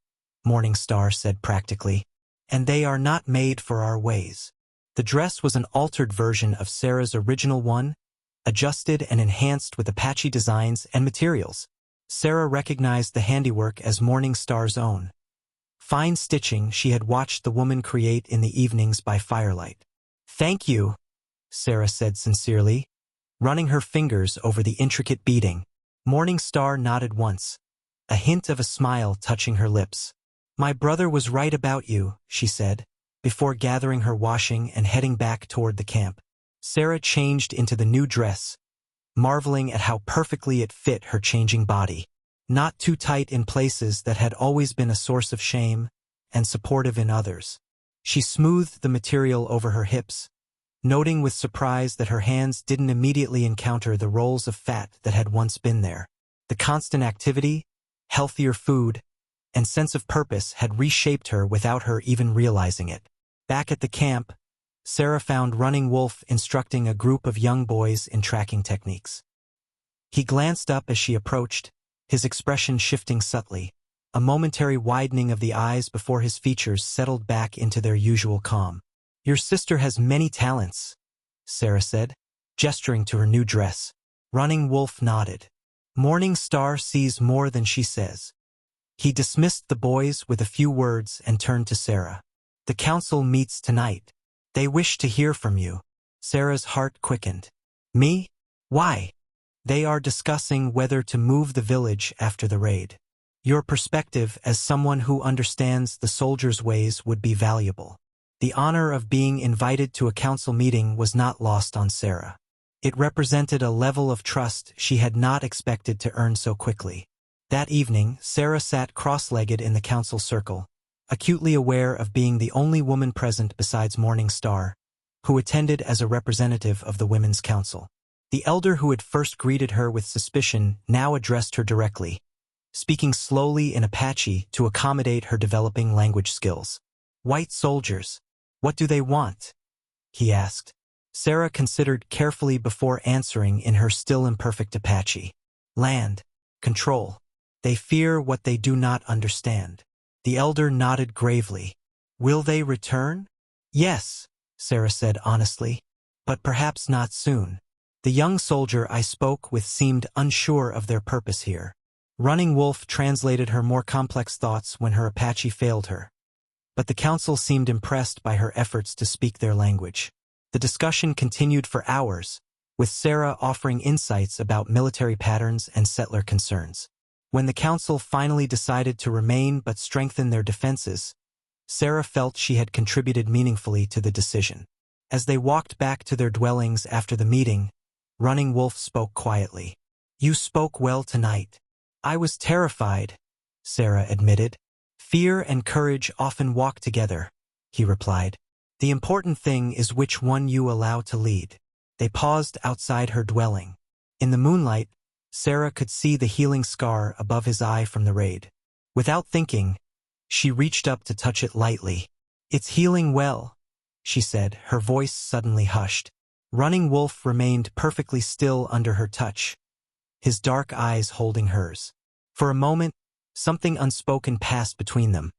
Morning Star said practically, "and they are not made for our ways." The dress was an altered version of Sarah's original one, adjusted and enhanced with Apache designs and materials. Sarah recognized the handiwork as Morning Star's own. Fine stitching she had watched the woman create in the evenings by firelight. "Thank you," Sarah said sincerely, running her fingers over the intricate beading. Morning Star nodded once, a hint of a smile touching her lips. "My brother was right about you," she said, before gathering her washing and heading back toward the camp. Sarah changed into the new dress, marveling at how perfectly it fit her changing body. Not too tight in places that had always been a source of shame, and supportive in others. She smoothed the material over her hips, noting with surprise that her hands didn't immediately encounter the rolls of fat that had once been there. The constant activity, healthier food, and sense of purpose had reshaped her without her even realizing it. Back at the camp, Sarah found Running Wolf instructing a group of young boys in tracking techniques. He glanced up as she approached, his expression shifting subtly, a momentary widening of the eyes before his features settled back into their usual calm. "Your sister has many talents," Sarah said, gesturing to her new dress. Running Wolf nodded. "Morning Star sees more than she says." He dismissed the boys with a few words and turned to Sarah. "The council meets tonight. They wish to hear from you." Sarah's heart quickened. "Me? Why?" "They are discussing whether to move the village after the raid." Your perspective as someone who understands the soldier's ways would be valuable. The honor of being invited to a council meeting was not lost on Sarah. It represented a level of trust she had not expected to earn so quickly. That evening, Sarah sat cross-legged in the council circle, acutely aware of being the only woman present besides Morning Star, who attended as a representative of the Women's Council. The elder who had first greeted her with suspicion now addressed her directly, speaking slowly in Apache to accommodate her developing language skills. "White soldiers, what do they want?" he asked. Sarah considered carefully before answering in her still imperfect Apache. "Land. Control. They fear what they do not understand." The elder nodded gravely. "Will they return?" "Yes," Sarah said honestly, "but perhaps not soon." The young soldier I spoke with seemed unsure of their purpose here. Running Wolf translated her more complex thoughts when her Apache failed her. But the council seemed impressed by her efforts to speak their language. The discussion continued for hours, with Sarah offering insights about military patterns and settler concerns. When the council finally decided to remain but strengthen their defenses, Sarah felt she had contributed meaningfully to the decision. As they walked back to their dwellings after the meeting, Running Wolf spoke quietly. "You spoke well tonight." "I was terrified," Sarah admitted. "Fear and courage often walk together," he replied. "The important thing is which one you allow to lead." They paused outside her dwelling. In the moonlight, Sarah could see the healing scar above his eye from the raid. Without thinking, she reached up to touch it lightly. "It's healing well," she said, her voice suddenly hushed. Running Wolf remained perfectly still under her touch, his dark eyes holding hers. For a moment, something unspoken passed between them,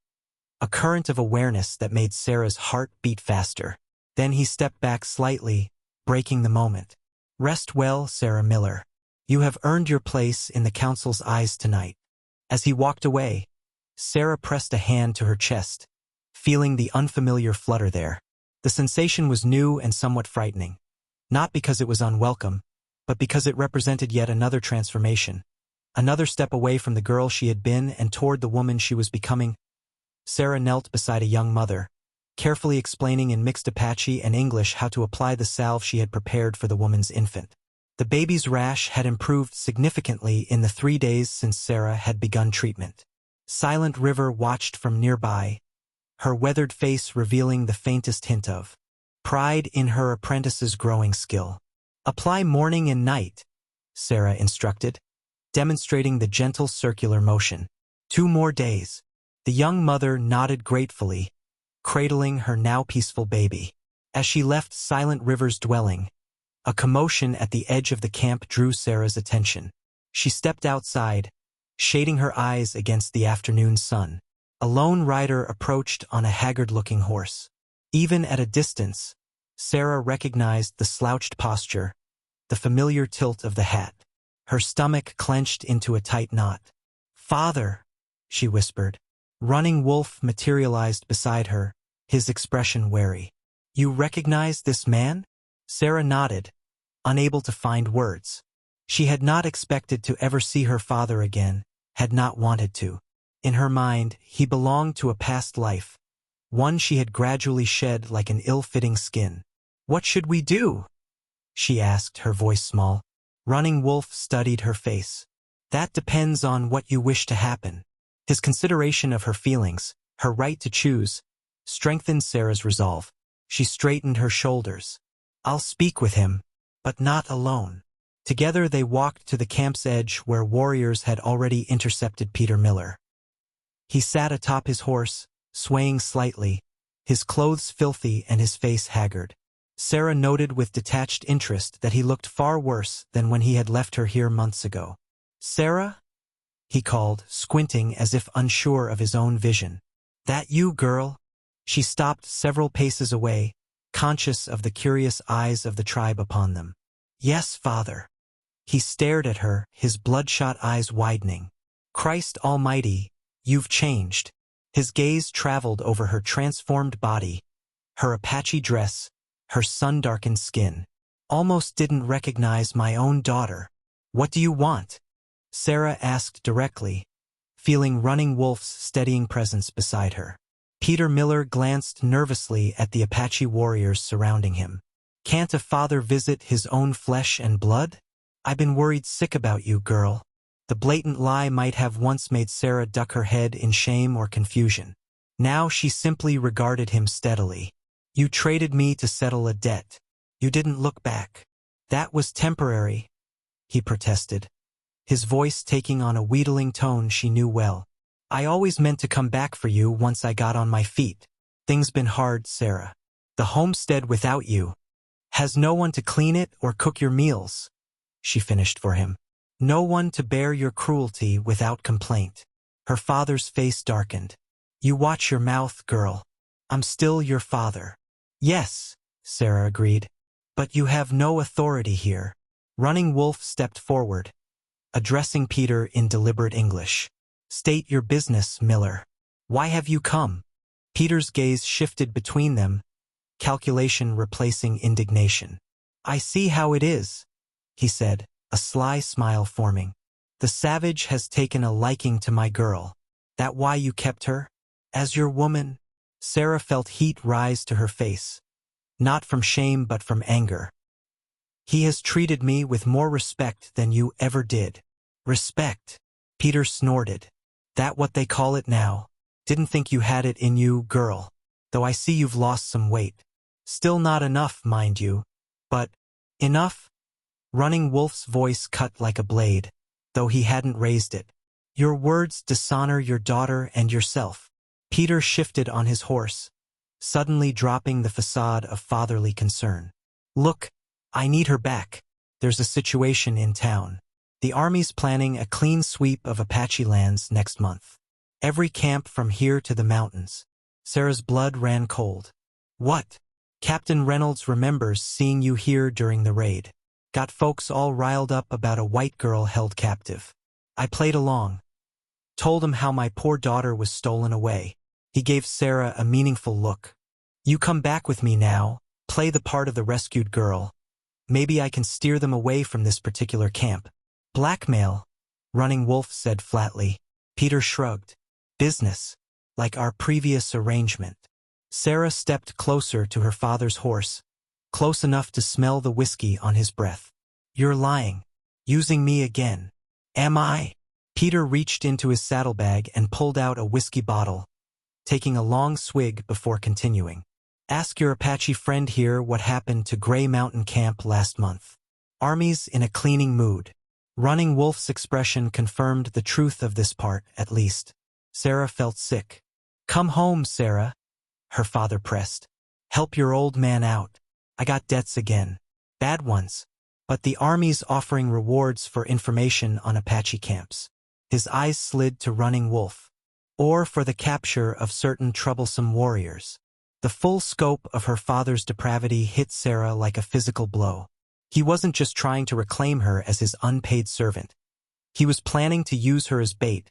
a current of awareness that made Sarah's heart beat faster. Then he stepped back slightly, breaking the moment. "Rest well, Sarah Miller. You have earned your place in the council's eyes tonight." As he walked away, Sarah pressed a hand to her chest, feeling the unfamiliar flutter there. The sensation was new and somewhat frightening, not because it was unwelcome, but because it represented yet another transformation, another step away from the girl she had been and toward the woman she was becoming. Sarah knelt beside a young mother, carefully explaining in mixed Apache and English how to apply the salve she had prepared for the woman's infant. The baby's rash had improved significantly in the 3 days since Sarah had begun treatment. Silent River watched from nearby, her weathered face revealing the faintest hint of pride in her apprentice's growing skill. "Apply morning and night," Sarah instructed, demonstrating the gentle circular motion. 2 more days." The young mother nodded gratefully, cradling her now peaceful baby. As she left Silent River's dwelling, a commotion at the edge of the camp drew Sarah's attention. She stepped outside, shading her eyes against the afternoon sun. A lone rider approached on a haggard-looking horse. Even at a distance, Sarah recognized the slouched posture, the familiar tilt of the hat. Her stomach clenched into a tight knot. "Father," she whispered. Running Wolf materialized beside her, his expression wary. "You recognize this man?" Sarah nodded, unable to find words. She had not expected to ever see her father again, had not wanted to. In her mind, he belonged to a past life, one she had gradually shed like an ill-fitting skin. "What should we do?" she asked, her voice small. Running Wolf studied her face. "That depends on what you wish to happen." His consideration of her feelings, her right to choose, strengthened Sarah's resolve. She straightened her shoulders. "I'll speak with him, but not alone." Together they walked to the camp's edge where warriors had already intercepted Peter Miller. He sat atop his horse, swaying slightly, his clothes filthy and his face haggard. Sarah noted with detached interest that he looked far worse than when he had left her here months ago. "Sarah?" he called, squinting as if unsure of his own vision. "That you, girl?" She stopped several paces away, conscious of the curious eyes of the tribe upon them. "Yes, father." He stared at her, his bloodshot eyes widening. "Christ Almighty, you've changed." His gaze traveled over her transformed body, her Apache dress, her sun-darkened skin. "Almost didn't recognize my own daughter." "What do you want?" Sarah asked directly, feeling Running Wolf's steadying presence beside her. Peter Miller glanced nervously at the Apache warriors surrounding him. Can't a father visit his own flesh and blood? I've been worried sick about you, girl. The blatant lie might have once made Sarah duck her head in shame or confusion. Now she simply regarded him steadily. You traded me to settle a debt. You didn't look back. That was temporary, he protested, his voice taking on a wheedling tone she knew well. I always meant to come back for you once I got on my feet. Things been hard, Sarah. The homestead without you has no one to clean it or cook your meals, she finished for him. No one to bear your cruelty without complaint. Her father's face darkened. You watch your mouth, girl. I'm still your father. Yes, Sarah agreed. But you have no authority here. Running Wolf stepped forward, addressing Peter in deliberate English. State your business, Miller. Why have you come? Peter's gaze shifted between them, calculation replacing indignation. I see how it is, he said, a sly smile forming. The savage has taken a liking to my girl. That why you kept her? As your woman? Sarah felt heat rise to her face. Not from shame but from anger. He has treated me with more respect than you ever did. Respect? Peter snorted. That what they call it now? Didn't think you had it in you, girl. Though I see you've lost some weight. Still not enough, mind you. But, enough? Running Wolf's voice cut like a blade, though he hadn't raised it. Your words dishonor your daughter and yourself. Peter shifted on his horse, suddenly dropping the facade of fatherly concern. Look, I need her back. There's a situation in town. The army's planning a clean sweep of Apache lands next month. Every camp from here to the mountains. Sarah's blood ran cold. What? Captain Reynolds remembers seeing you here during the raid. Got folks all riled up about a white girl held captive. I played along. Told him how my poor daughter was stolen away. He gave Sarah a meaningful look. You come back with me now, play the part of the rescued girl. Maybe I can steer them away from this particular camp. Blackmail, Running Wolf said flatly. Peter shrugged. Business, like our previous arrangement. Sarah stepped closer to her father's horse, close enough to smell the whiskey on his breath. You're lying. Using me again. Am I? Peter reached into his saddlebag and pulled out a whiskey bottle, taking a long swig before continuing. Ask your Apache friend here what happened to Gray Mountain Camp last month. Army's in a cleaning mood. Running Wolf's expression confirmed the truth of this part, at least. Sarah felt sick. Come home, Sarah, her father pressed. Help your old man out. I got debts again. Bad ones. But the army's offering rewards for information on Apache camps. His eyes slid to Running Wolf. Or for the capture of certain troublesome warriors. The full scope of her father's depravity hit Sarah like a physical blow. He wasn't just trying to reclaim her as his unpaid servant. He was planning to use her as bait,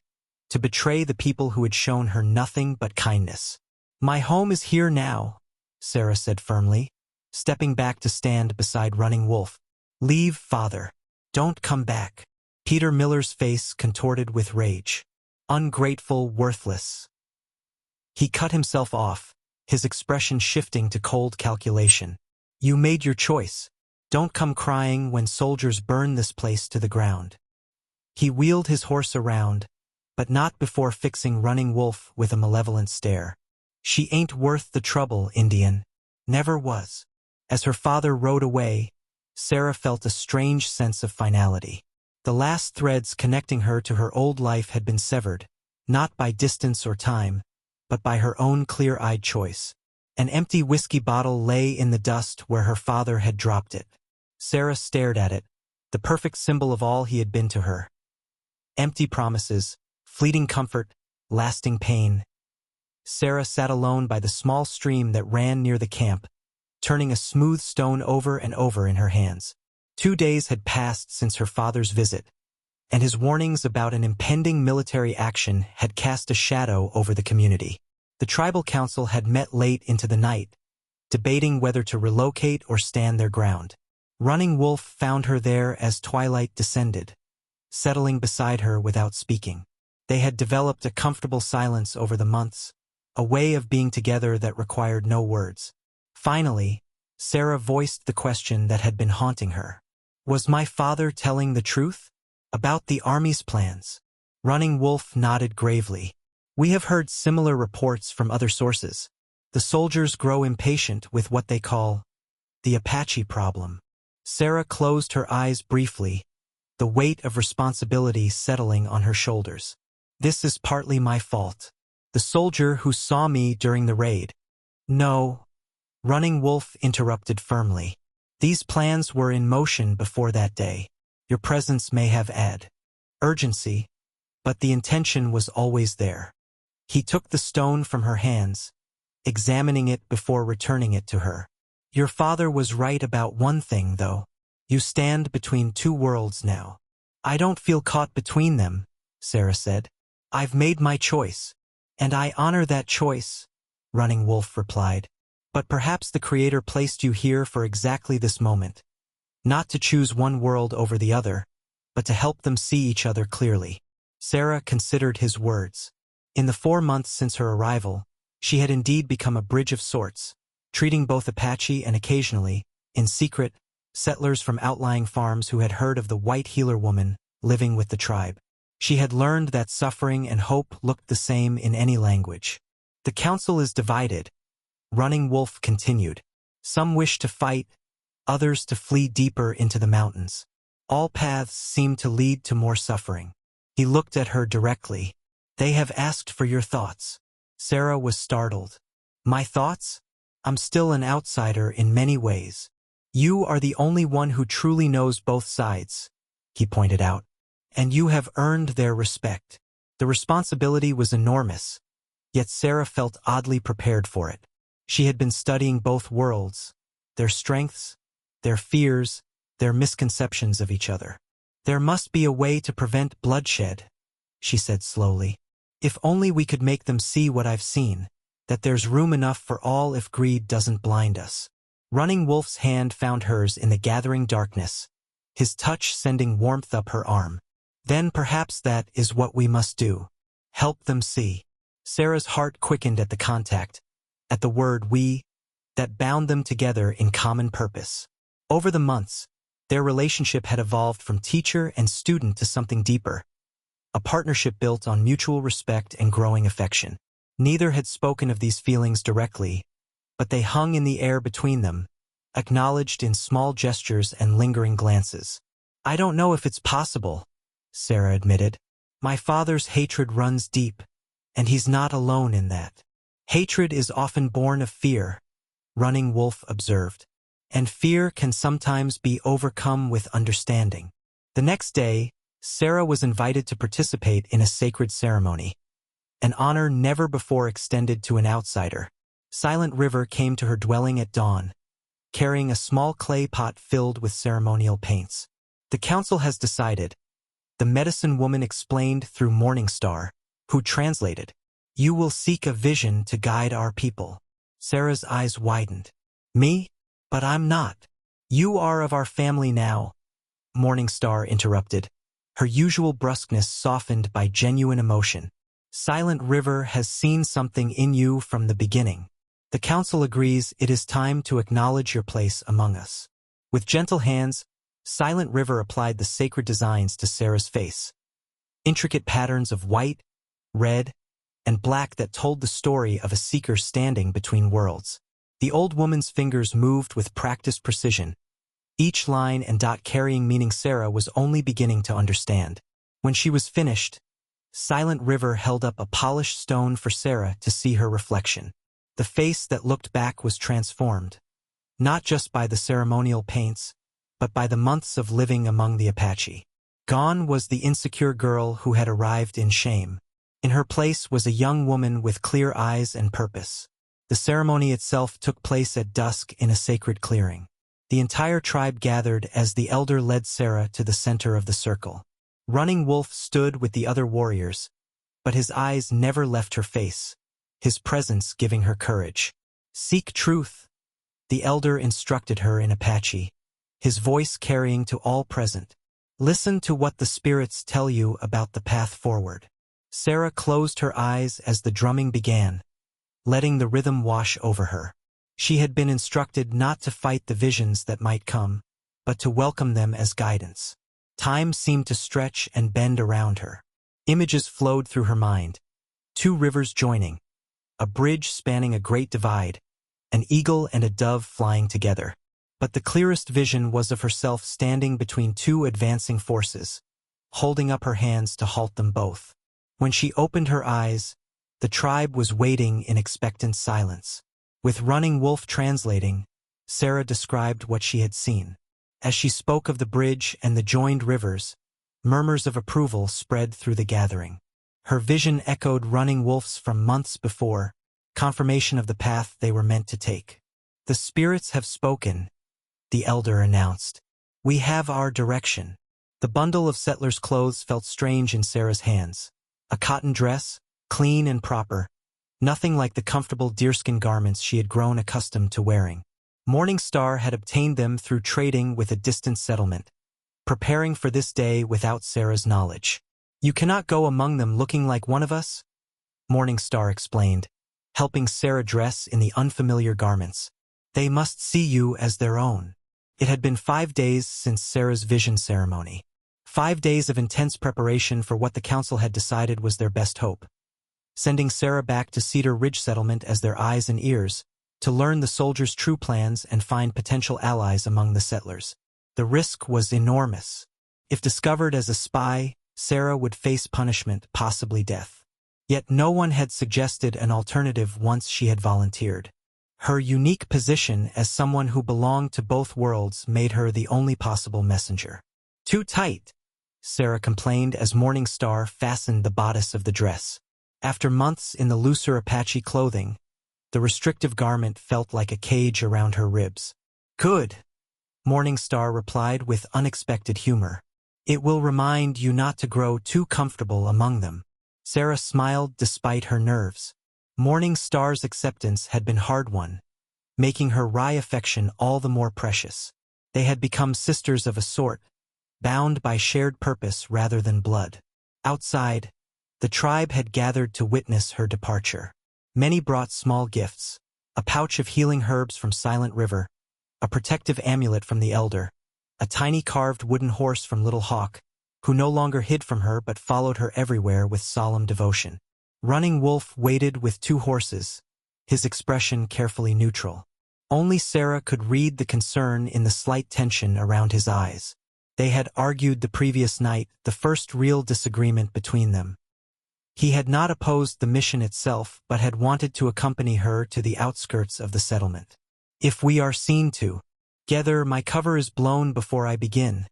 to betray the people who had shown her nothing but kindness. My home is here now, Sarah said firmly, stepping back to stand beside Running Wolf. Leave, father. Don't come back. Peter Miller's face contorted with rage. Ungrateful, worthless. He cut himself off, his expression shifting to cold calculation. You made your choice. Don't come crying when soldiers burn this place to the ground. He wheeled his horse around, but not before fixing Running Wolf with a malevolent stare. She ain't worth the trouble, Indian. Never was. As her father rode away, Sarah felt a strange sense of finality. The last threads connecting her to her old life had been severed, not by distance or time, but by her own clear-eyed choice. An empty whiskey bottle lay in the dust where her father had dropped it. Sarah stared at it, the perfect symbol of all he had been to her. Empty promises, fleeting comfort, lasting pain. Sarah sat alone by the small stream that ran near the camp, turning a smooth stone over and over in her hands. 2 days had passed since her father's visit, and his warnings about an impending military action had cast a shadow over the community. The tribal council had met late into the night, debating whether to relocate or stand their ground. Running Wolf found her there as twilight descended, settling beside her without speaking. They had developed a comfortable silence over the months, a way of being together that required no words. Finally, Sarah voiced the question that had been haunting her. Was my father telling the truth? About the army's plans? Running Wolf nodded gravely. We have heard similar reports from other sources. The soldiers grow impatient with what they call the Apache problem. Sarah closed her eyes briefly, the weight of responsibility settling on her shoulders. This is partly my fault. The soldier who saw me during the raid. No, Running Wolf interrupted firmly. These plans were in motion before that day. Your presence may have added urgency, but the intention was always there. He took the stone from her hands, examining it before returning it to her. Your father was right about one thing, though. You stand between two worlds now. I don't feel caught between them, Sarah said. I've made my choice, and I honor that choice, Running Wolf replied. But perhaps the Creator placed you here for exactly this moment. Not to choose one world over the other, but to help them see each other clearly. Sarah considered his words. In the 4 months since her arrival, she had indeed become a bridge of sorts, treating both Apache and occasionally, in secret, settlers from outlying farms who had heard of the white healer woman living with the tribe. She had learned that suffering and hope looked the same in any language. The council is divided, Running Wolf continued. Some wish to fight, others to flee deeper into the mountains. All paths seem to lead to more suffering. He looked at her directly. They have asked for your thoughts. Sarah was startled. My thoughts? I'm still an outsider in many ways. You are the only one who truly knows both sides, he pointed out. And you have earned their respect. The responsibility was enormous, yet Sarah felt oddly prepared for it. She had been studying both worlds, their strengths, their fears, their misconceptions of each other. There must be a way to prevent bloodshed, she said slowly. If only we could make them see what I've seen, that there's room enough for all if greed doesn't blind us. Running Wolf's hand found hers in the gathering darkness, his touch sending warmth up her arm. Then perhaps that is what we must do. Help them see. Sarah's heart quickened at the contact, at the word we, that bound them together in common purpose. Over the months, their relationship had evolved from teacher and student to something deeper, a partnership built on mutual respect and growing affection. Neither had spoken of these feelings directly, but they hung in the air between them, acknowledged in small gestures and lingering glances. I don't know if it's possible, Sarah admitted. My father's hatred runs deep, and he's not alone in that. Hatred is often born of fear, Running Wolf observed, and fear can sometimes be overcome with understanding. The next day, Sarah was invited to participate in a sacred ceremony, an honor never before extended to an outsider. Silent River came to her dwelling at dawn, carrying a small clay pot filled with ceremonial paints. The council has decided, the medicine woman explained through Morning Star, who translated, you will seek a vision to guide our people. Sarah's eyes widened. Me? But I'm not. You are of our family now, Morning Star interrupted, her usual brusqueness softened by genuine emotion. Silent River has seen something in you from the beginning. The council agrees it is time to acknowledge your place among us. With gentle hands, Silent River applied the sacred designs to Sarah's face. Intricate patterns of white, red, and black that told the story of a seeker standing between worlds. The old woman's fingers moved with practiced precision, each line and dot carrying meaning Sarah was only beginning to understand. When she was finished, Silent River held up a polished stone for Sarah to see her reflection. The face that looked back was transformed, not just by the ceremonial paints, but by the months of living among the Apache. Gone was the insecure girl who had arrived in shame. In her place was a young woman with clear eyes and purpose. The ceremony itself took place at dusk in a sacred clearing. The entire tribe gathered as the elder led Sarah to the center of the circle. Running Wolf stood with the other warriors, but his eyes never left her face, his presence giving her courage. Seek truth, the elder instructed her in Apache, his voice carrying to all present. Listen to what the spirits tell you about the path forward. Sarah closed her eyes as the drumming began, letting the rhythm wash over her. She had been instructed not to fight the visions that might come, but to welcome them as guidance. Time seemed to stretch and bend around her. Images flowed through her mind. Two rivers joining, a bridge spanning a great divide, an eagle and a dove flying together. But the clearest vision was of herself standing between two advancing forces, holding up her hands to halt them both. When she opened her eyes, the tribe was waiting in expectant silence. With Running Wolf translating, Sarah described what she had seen. As she spoke of the bridge and the joined rivers, murmurs of approval spread through the gathering. Her vision echoed Running Wolf's from months before, confirmation of the path they were meant to take. "The spirits have spoken," the elder announced. "We have our direction." The bundle of settler's clothes felt strange in Sarah's hands. A cotton dress, clean and proper, nothing like the comfortable deerskin garments she had grown accustomed to wearing. Morning Star had obtained them through trading with a distant settlement, preparing for this day without Sarah's knowledge. "You cannot go among them looking like one of us," Morning Star explained, helping Sarah dress in the unfamiliar garments. "They must see you as their own." It had been 5 days since Sarah's vision ceremony. 5 days of intense preparation for what the council had decided was their best hope. Sending Sarah back to Cedar Ridge Settlement as their eyes and ears, to learn the soldiers' true plans and find potential allies among the settlers. The risk was enormous. If discovered as a spy, Sarah would face punishment, possibly death. Yet no one had suggested an alternative once she had volunteered. Her unique position as someone who belonged to both worlds made her the only possible messenger. "Too tight," Sarah complained as Morning Star fastened the bodice of the dress. After months in the looser Apache clothing, the restrictive garment felt like a cage around her ribs. "Good," Morning Star replied with unexpected humor. "It will remind you not to grow too comfortable among them." Sarah smiled despite her nerves. Morning Star's acceptance had been hard-won, making her wry affection all the more precious. They had become sisters of a sort, bound by shared purpose rather than blood. Outside, the tribe had gathered to witness her departure. Many brought small gifts, a pouch of healing herbs from Silent River, a protective amulet from the elder, a tiny carved wooden horse from Little Hawk, who no longer hid from her but followed her everywhere with solemn devotion. Running Wolf waited with 2 horses, his expression carefully neutral. Only Sarah could read the concern in the slight tension around his eyes. They had argued the previous night, the first real disagreement between them. He had not opposed the mission itself but had wanted to accompany her to the outskirts of the settlement. "If we are seen to, together, my cover is blown before I begin,"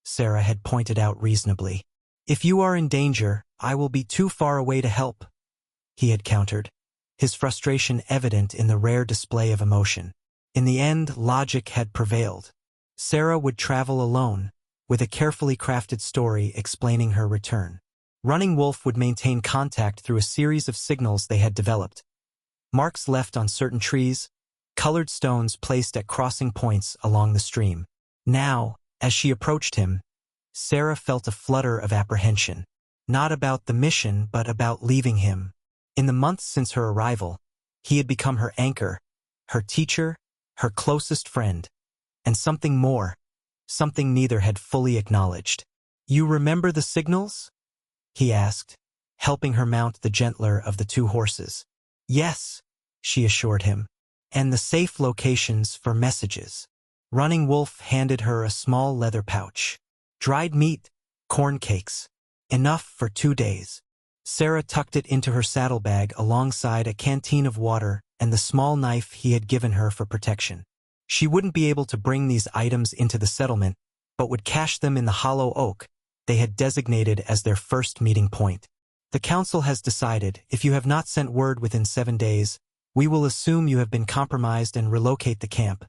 Sarah had pointed out reasonably. "If you are in danger, I will be too far away to help," he had countered, his frustration evident in the rare display of emotion. In the end, logic had prevailed. Sarah would travel alone, with a carefully crafted story explaining her return. Running Wolf would maintain contact through a series of signals they had developed. Marks left on certain trees, colored stones placed at crossing points along the stream. Now, as she approached him, Sarah felt a flutter of apprehension. Not about the mission, but about leaving him. In the months since her arrival, he had become her anchor, her teacher, her closest friend, and something more, something neither had fully acknowledged. "You remember the signals?" he asked, helping her mount the gentler of the 2 horses. "Yes," she assured him, "and the safe locations for messages." Running Wolf handed her a small leather pouch. "Dried meat, corn cakes, enough for 2 days." Sarah tucked it into her saddlebag alongside a canteen of water and the small knife he had given her for protection. She wouldn't be able to bring these items into the settlement, but would cache them in the hollow oak they had designated as their first meeting point. "The council has decided, if you have not sent word within 7 days, we will assume you have been compromised and relocate the camp,"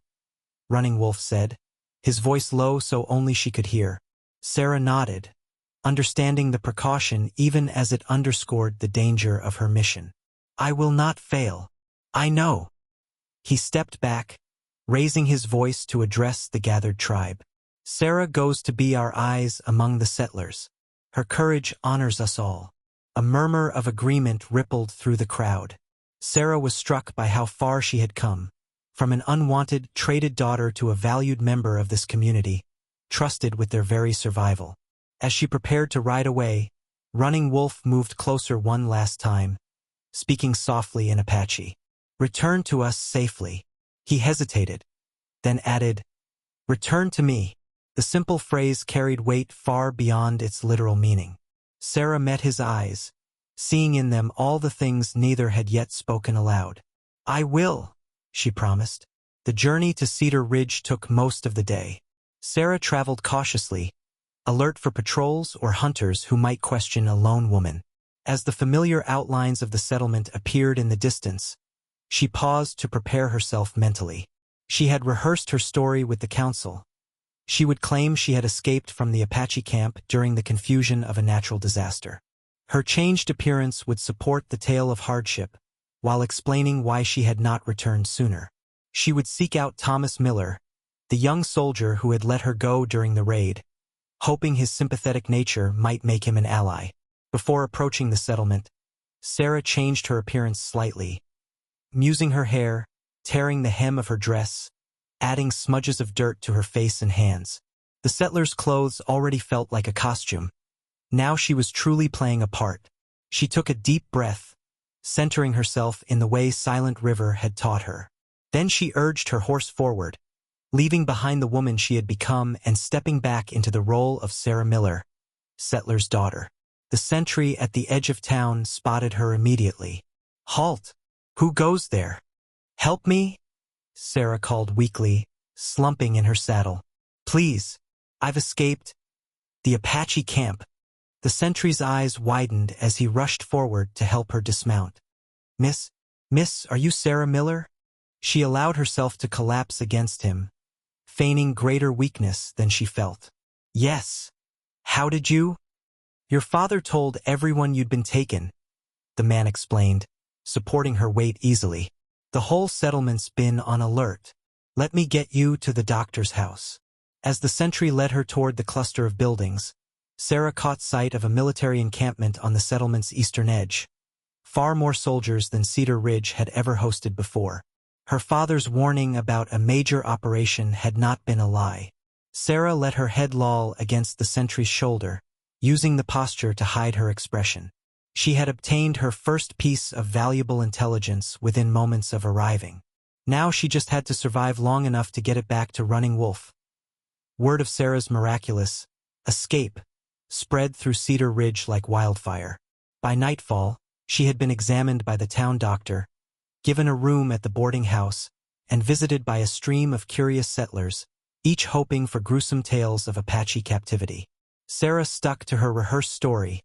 Running Wolf said, his voice low so only she could hear. Sarah nodded, understanding the precaution even as it underscored the danger of her mission. "I will not fail. I know." He stepped back, raising his voice to address the gathered tribe. "Sarah goes to be our eyes among the settlers. Her courage honors us all. A murmur of agreement rippled through the crowd. Sarah was struck by how far she had come, from an unwanted, traded daughter to a valued member of this community, trusted with their very survival. As she prepared to ride away, Running Wolf moved closer one last time, speaking softly in Apache. "Return to us safely." He hesitated, then added, "Return to me." The simple phrase carried weight far beyond its literal meaning. Sarah met his eyes, seeing in them all the things neither had yet spoken aloud. "I will," she promised. The journey to Cedar Ridge took most of the day. Sarah traveled cautiously, alert for patrols or hunters who might question a lone woman. As the familiar outlines of the settlement appeared in the distance, she paused to prepare herself mentally. She had rehearsed her story with the council. She would claim she had escaped from the Apache camp during the confusion of a natural disaster. Her changed appearance would support the tale of hardship, while explaining why she had not returned sooner. She would seek out Thomas Miller, the young soldier who had let her go during the raid, hoping his sympathetic nature might make him an ally. Before approaching the settlement, Sarah changed her appearance slightly, musing her hair, tearing the hem of her dress, adding smudges of dirt to her face and hands. The settler's clothes already felt like a costume. Now she was truly playing a part. She took a deep breath, centering herself in the way Silent River had taught her. Then she urged her horse forward, leaving behind the woman she had become and stepping back into the role of Sarah Miller, settler's daughter. The sentry at the edge of town spotted her immediately. "Halt! Who goes there? Help me?" Sarah called weakly, slumping in her saddle. "Please, I've escaped the Apache camp." The sentry's eyes widened as he rushed forward to help her dismount. Miss, are you Sarah Miller?" She allowed herself to collapse against him, feigning greater weakness than she felt. "Yes. How did you?" "Your father told everyone you'd been taken," the man explained, supporting her weight easily. "The whole settlement's been on alert. Let me get you to the doctor's house." As the sentry led her toward the cluster of buildings, Sarah caught sight of a military encampment on the settlement's eastern edge. Far more soldiers than Cedar Ridge had ever hosted before. Her father's warning about a major operation had not been a lie. Sarah let her head loll against the sentry's shoulder, using the posture to hide her expression. She had obtained her first piece of valuable intelligence within moments of arriving. Now she just had to survive long enough to get it back to Running Wolf. Word of Sarah's miraculous escape spread through Cedar Ridge like wildfire. By nightfall, she had been examined by the town doctor, given a room at the boarding house, and visited by a stream of curious settlers, each hoping for gruesome tales of Apache captivity. Sarah stuck to her rehearsed story,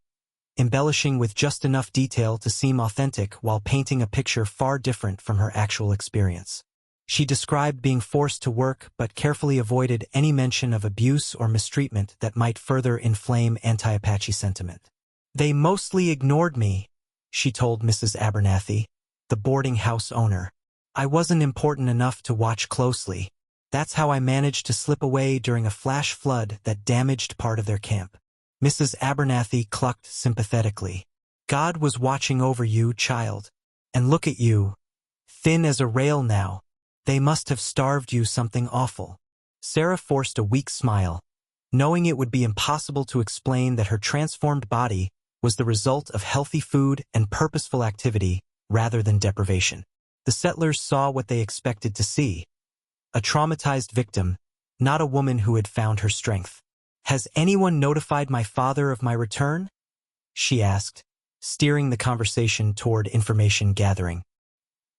embellishing with just enough detail to seem authentic while painting a picture far different from her actual experience. She described being forced to work but carefully avoided any mention of abuse or mistreatment that might further inflame anti-Apache sentiment. "They mostly ignored me," she told Mrs. Abernathy, the boarding house owner. "I wasn't important enough to watch closely. That's how I managed to slip away during a flash flood that damaged part of their camp." Mrs. Abernathy clucked sympathetically. "God was watching over you, child. And look at you, thin as a rail now. They must have starved you something awful." Sarah forced a weak smile, knowing it would be impossible to explain that her transformed body was the result of healthy food and purposeful activity rather than deprivation. The settlers saw what they expected to see: a traumatized victim, not a woman who had found her strength. "Has anyone notified my father of my return?" she asked, steering the conversation toward information gathering.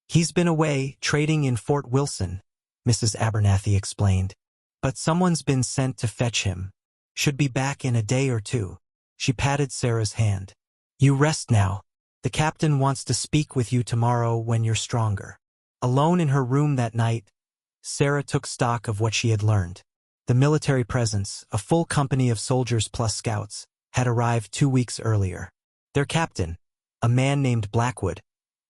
"He's been away, trading in Fort Wilson," Mrs. Abernathy explained. "But someone's been sent to fetch him. Should be back in a day or two." She patted Sarah's hand. "You rest now. The captain wants to speak with you tomorrow when you're stronger." Alone in her room that night, Sarah took stock of what she had learned. The military presence, a full company of soldiers plus scouts, had arrived 2 weeks earlier. Their captain, a man named Blackwood,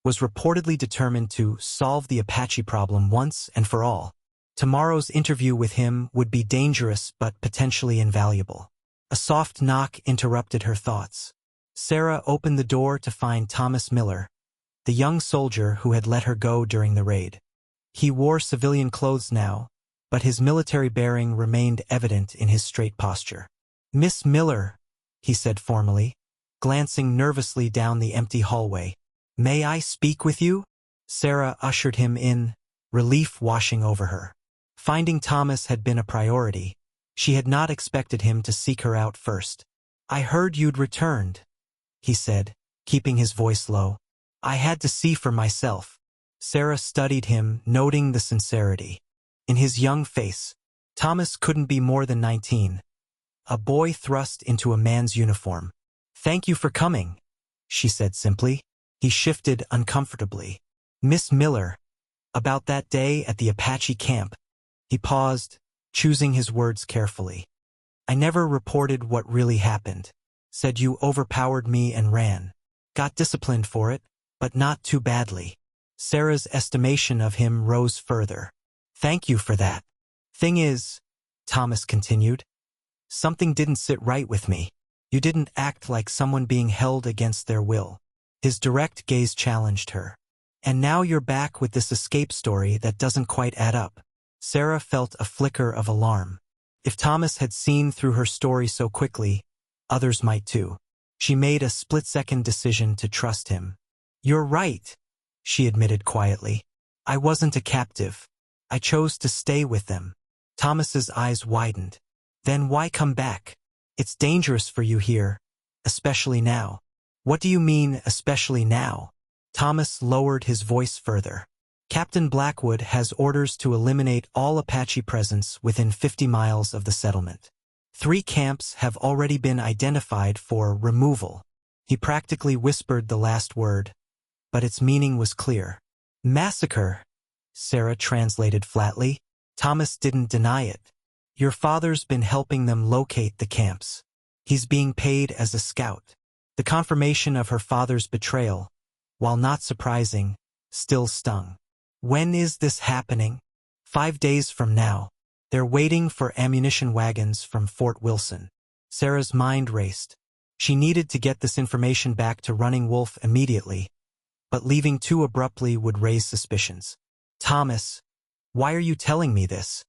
was reportedly determined to solve the Apache problem once and for all. Tomorrow's interview with him would be dangerous but potentially invaluable. A soft knock interrupted her thoughts. Sarah opened the door to find Thomas Miller, the young soldier who had let her go during the raid. He wore civilian clothes now, but his military bearing remained evident in his straight posture. "Miss Miller," he said formally, glancing nervously down the empty hallway. "May I speak with you?" Sarah ushered him in, relief washing over her. Finding Thomas had been a priority. She had not expected him to seek her out first. "I heard you'd returned," he said, keeping his voice low. "I had to see for myself." Sarah studied him, noting the sincerity in his young face. Thomas couldn't be more than 19. A boy thrust into a man's uniform. "Thank you for coming," she said simply. He shifted uncomfortably. "Miss Miller, about that day at the Apache camp." He paused, choosing his words carefully. "I never reported what really happened. Said you overpowered me and ran. Got disciplined for it, but not too badly." Sarah's estimation of him rose further. "Thank you for that. Thing is," Thomas continued, "something didn't sit right with me. You didn't act like someone being held against their will." His direct gaze challenged her. "And now you're back with this escape story that doesn't quite add up." Sarah felt a flicker of alarm. If Thomas had seen through her story so quickly, others might too. She made a split-second decision to trust him. "You're right," she admitted quietly. "I wasn't a captive. I chose to stay with them." Thomas's eyes widened. "Then why come back? It's dangerous for you here, especially now." "What do you mean, especially now?" Thomas lowered his voice further. "Captain Blackwood has orders to eliminate all Apache presence within 50 miles of the settlement. 3 camps have already been identified for removal." He practically whispered the last word, but its meaning was clear. "Massacre," Sarah translated flatly. Thomas didn't deny it. "Your father's been helping them locate the camps. He's being paid as a scout." The confirmation of her father's betrayal, while not surprising, still stung. "When is this happening?" 5 days from now. They're waiting for ammunition wagons from Fort Wilson." Sarah's mind raced. She needed to get this information back to Running Wolf immediately, but leaving too abruptly would raise suspicions. "Thomas, why are you telling me this?"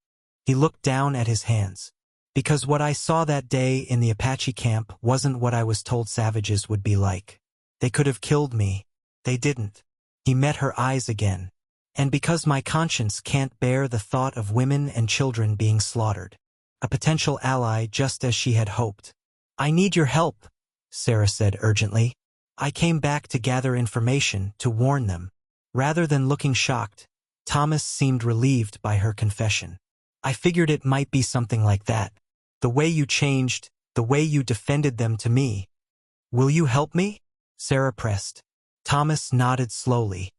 He looked down at his hands. "Because what I saw that day in the Apache camp wasn't what I was told savages would be like. They could have killed me. They didn't." He met her eyes again. "And because my conscience can't bear the thought of women and children being slaughtered." A potential ally just as she had hoped. "I need your help," Sarah said urgently. "I came back to gather information, to warn them." Rather than looking shocked, Thomas seemed relieved by her confession. "I figured it might be something like that. The way you changed, the way you defended them to me." "Will you help me?" Sarah pressed. Thomas nodded slowly.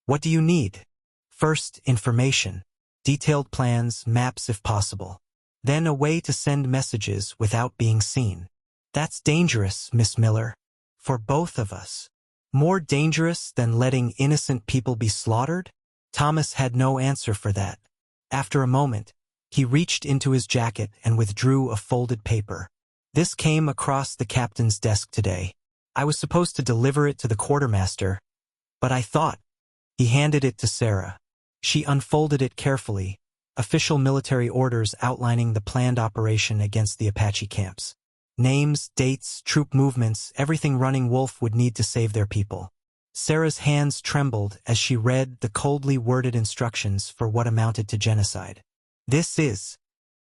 "What do you need?" "First, information. Detailed plans, maps if possible. Then a way to send messages without being seen." "That's dangerous, Miss Miller. For both of us." "More dangerous than letting innocent people be slaughtered?" Thomas had no answer for that. After a moment, he reached into his jacket and withdrew a folded paper. "This came across the captain's desk today. I was supposed to deliver it to the quartermaster, but I thought." He handed it to Sarah. She unfolded it carefully, official military orders outlining the planned operation against the Apache camps. Names, dates, troop movements, everything Running Wolf would need to save their people. Sarah's hands trembled as she read the coldly worded instructions for what amounted to genocide. "This is..."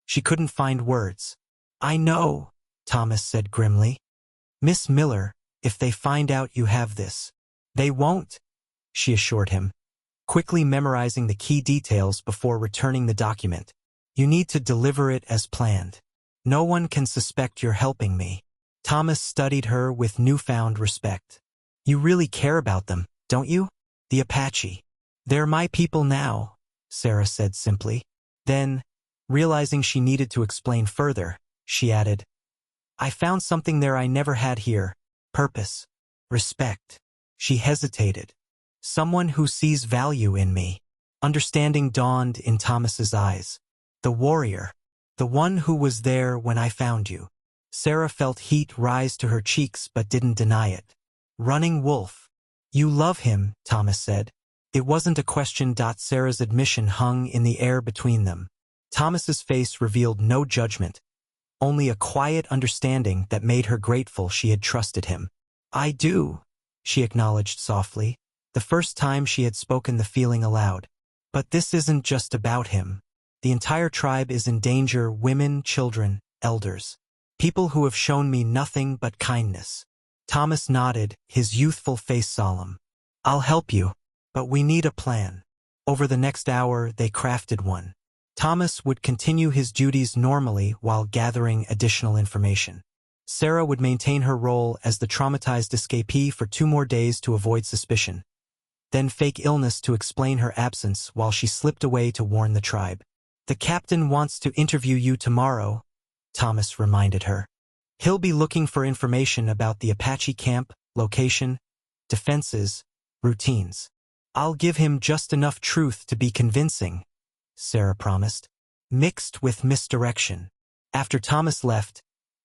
She couldn't find words. "I know," Thomas said grimly. "Miss Miller, if they find out you have this." "They won't," she assured him, quickly memorizing the key details before returning the document. "You need to deliver it as planned. No one can suspect you're helping me." Thomas studied her with newfound respect. "You really care about them, don't you? The Apache." "They're my people now," Sarah said simply. Then, realizing she needed to explain further, she added, "I found something there I never had here. Purpose. Respect." She hesitated. "Someone who sees value in me." Understanding dawned in Thomas's eyes. "The warrior. The one who was there when I found you." Sarah felt heat rise to her cheeks but didn't deny it. Running Wolf. You love him, Thomas said. It wasn't a question. Sarah's admission hung in the air between them. Thomas's face revealed no judgment, only a quiet understanding that made her grateful she had trusted him. I do, she acknowledged softly, the first time she had spoken the feeling aloud. But this isn't just about him. The entire tribe is in danger, women, children, elders. People who have shown me nothing but kindness. Thomas nodded, his youthful face solemn. I'll help you, but we need a plan. Over the next hour, they crafted one. Thomas would continue his duties normally while gathering additional information. Sarah would maintain her role as the traumatized escapee for 2 more days to avoid suspicion, then fake illness to explain her absence while she slipped away to warn the tribe. The captain wants to interview you tomorrow, Thomas reminded her. He'll be looking for information about the Apache camp, location, defenses, routines. I'll give him just enough truth to be convincing, Sarah promised, mixed with misdirection. After Thomas left,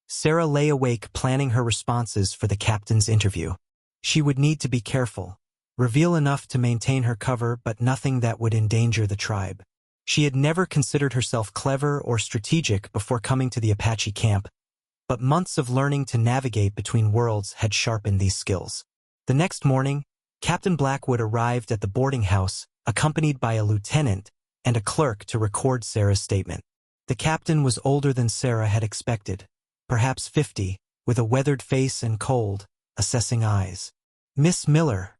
Sarah lay awake planning her responses for the captain's interview. She would need to be careful, reveal enough to maintain her cover but nothing that would endanger the tribe. She had never considered herself clever or strategic before coming to the Apache camp, but months of learning to navigate between worlds had sharpened these skills. The next morning, Captain Blackwood arrived at the boarding house, accompanied by a lieutenant and a clerk to record Sarah's statement. The captain was older than Sarah had expected, perhaps 50, with a weathered face and cold, assessing eyes. Miss Miller,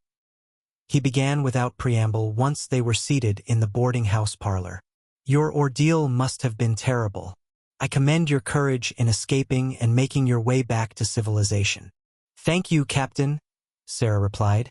he began without preamble once they were seated in the boarding house parlor. Your ordeal must have been terrible. I commend your courage in escaping and making your way back to civilization. Thank you, Captain, Sarah replied,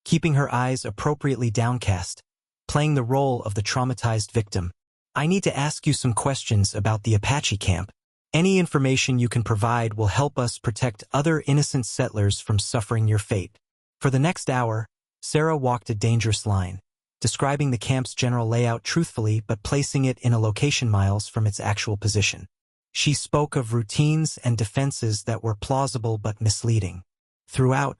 keeping her eyes appropriately downcast, playing the role of the traumatized victim. I need to ask you some questions about the Apache camp. Any information you can provide will help us protect other innocent settlers from suffering your fate. For the next hour, Sarah walked a dangerous line, describing the camp's general layout truthfully but placing it in a location miles from its actual position. She spoke of routines and defenses that were plausible but misleading. Throughout,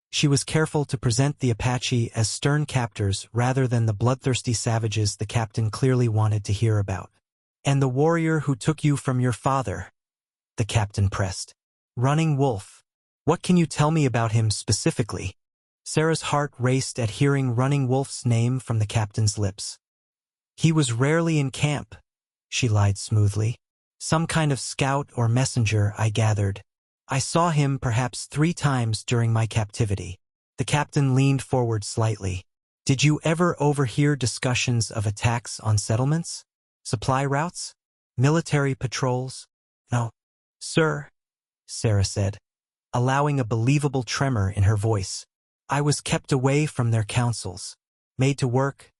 she was careful to present the Apache as stern captors rather than the bloodthirsty savages the captain clearly wanted to hear about. And the warrior who took you from your father, the captain pressed. Running Wolf. What can you tell me about him specifically? Sarah's heart raced at hearing Running Wolf's name from the captain's lips. He was rarely in camp, she lied smoothly. Some kind of scout or messenger, I gathered. I saw him perhaps 3 times during my captivity. The captain leaned forward slightly. Did you ever overhear discussions of attacks on settlements? Supply routes? Military patrols? No, sir, Sarah said, allowing a believable tremor in her voice. I was kept away from their councils, made to work,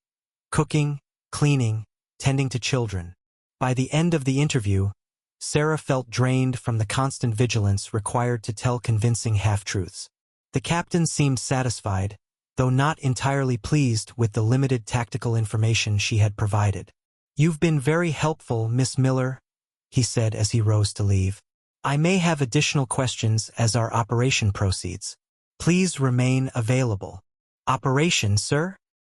cooking, cleaning, tending to children. By the end of the interview, Sarah felt drained from the constant vigilance required to tell convincing half-truths. The captain seemed satisfied, though not entirely pleased with the limited tactical information she had provided. You've been very helpful, Miss Miller, he said as he rose to leave. I may have additional questions as our operation proceeds. Please remain available. Operation, sir?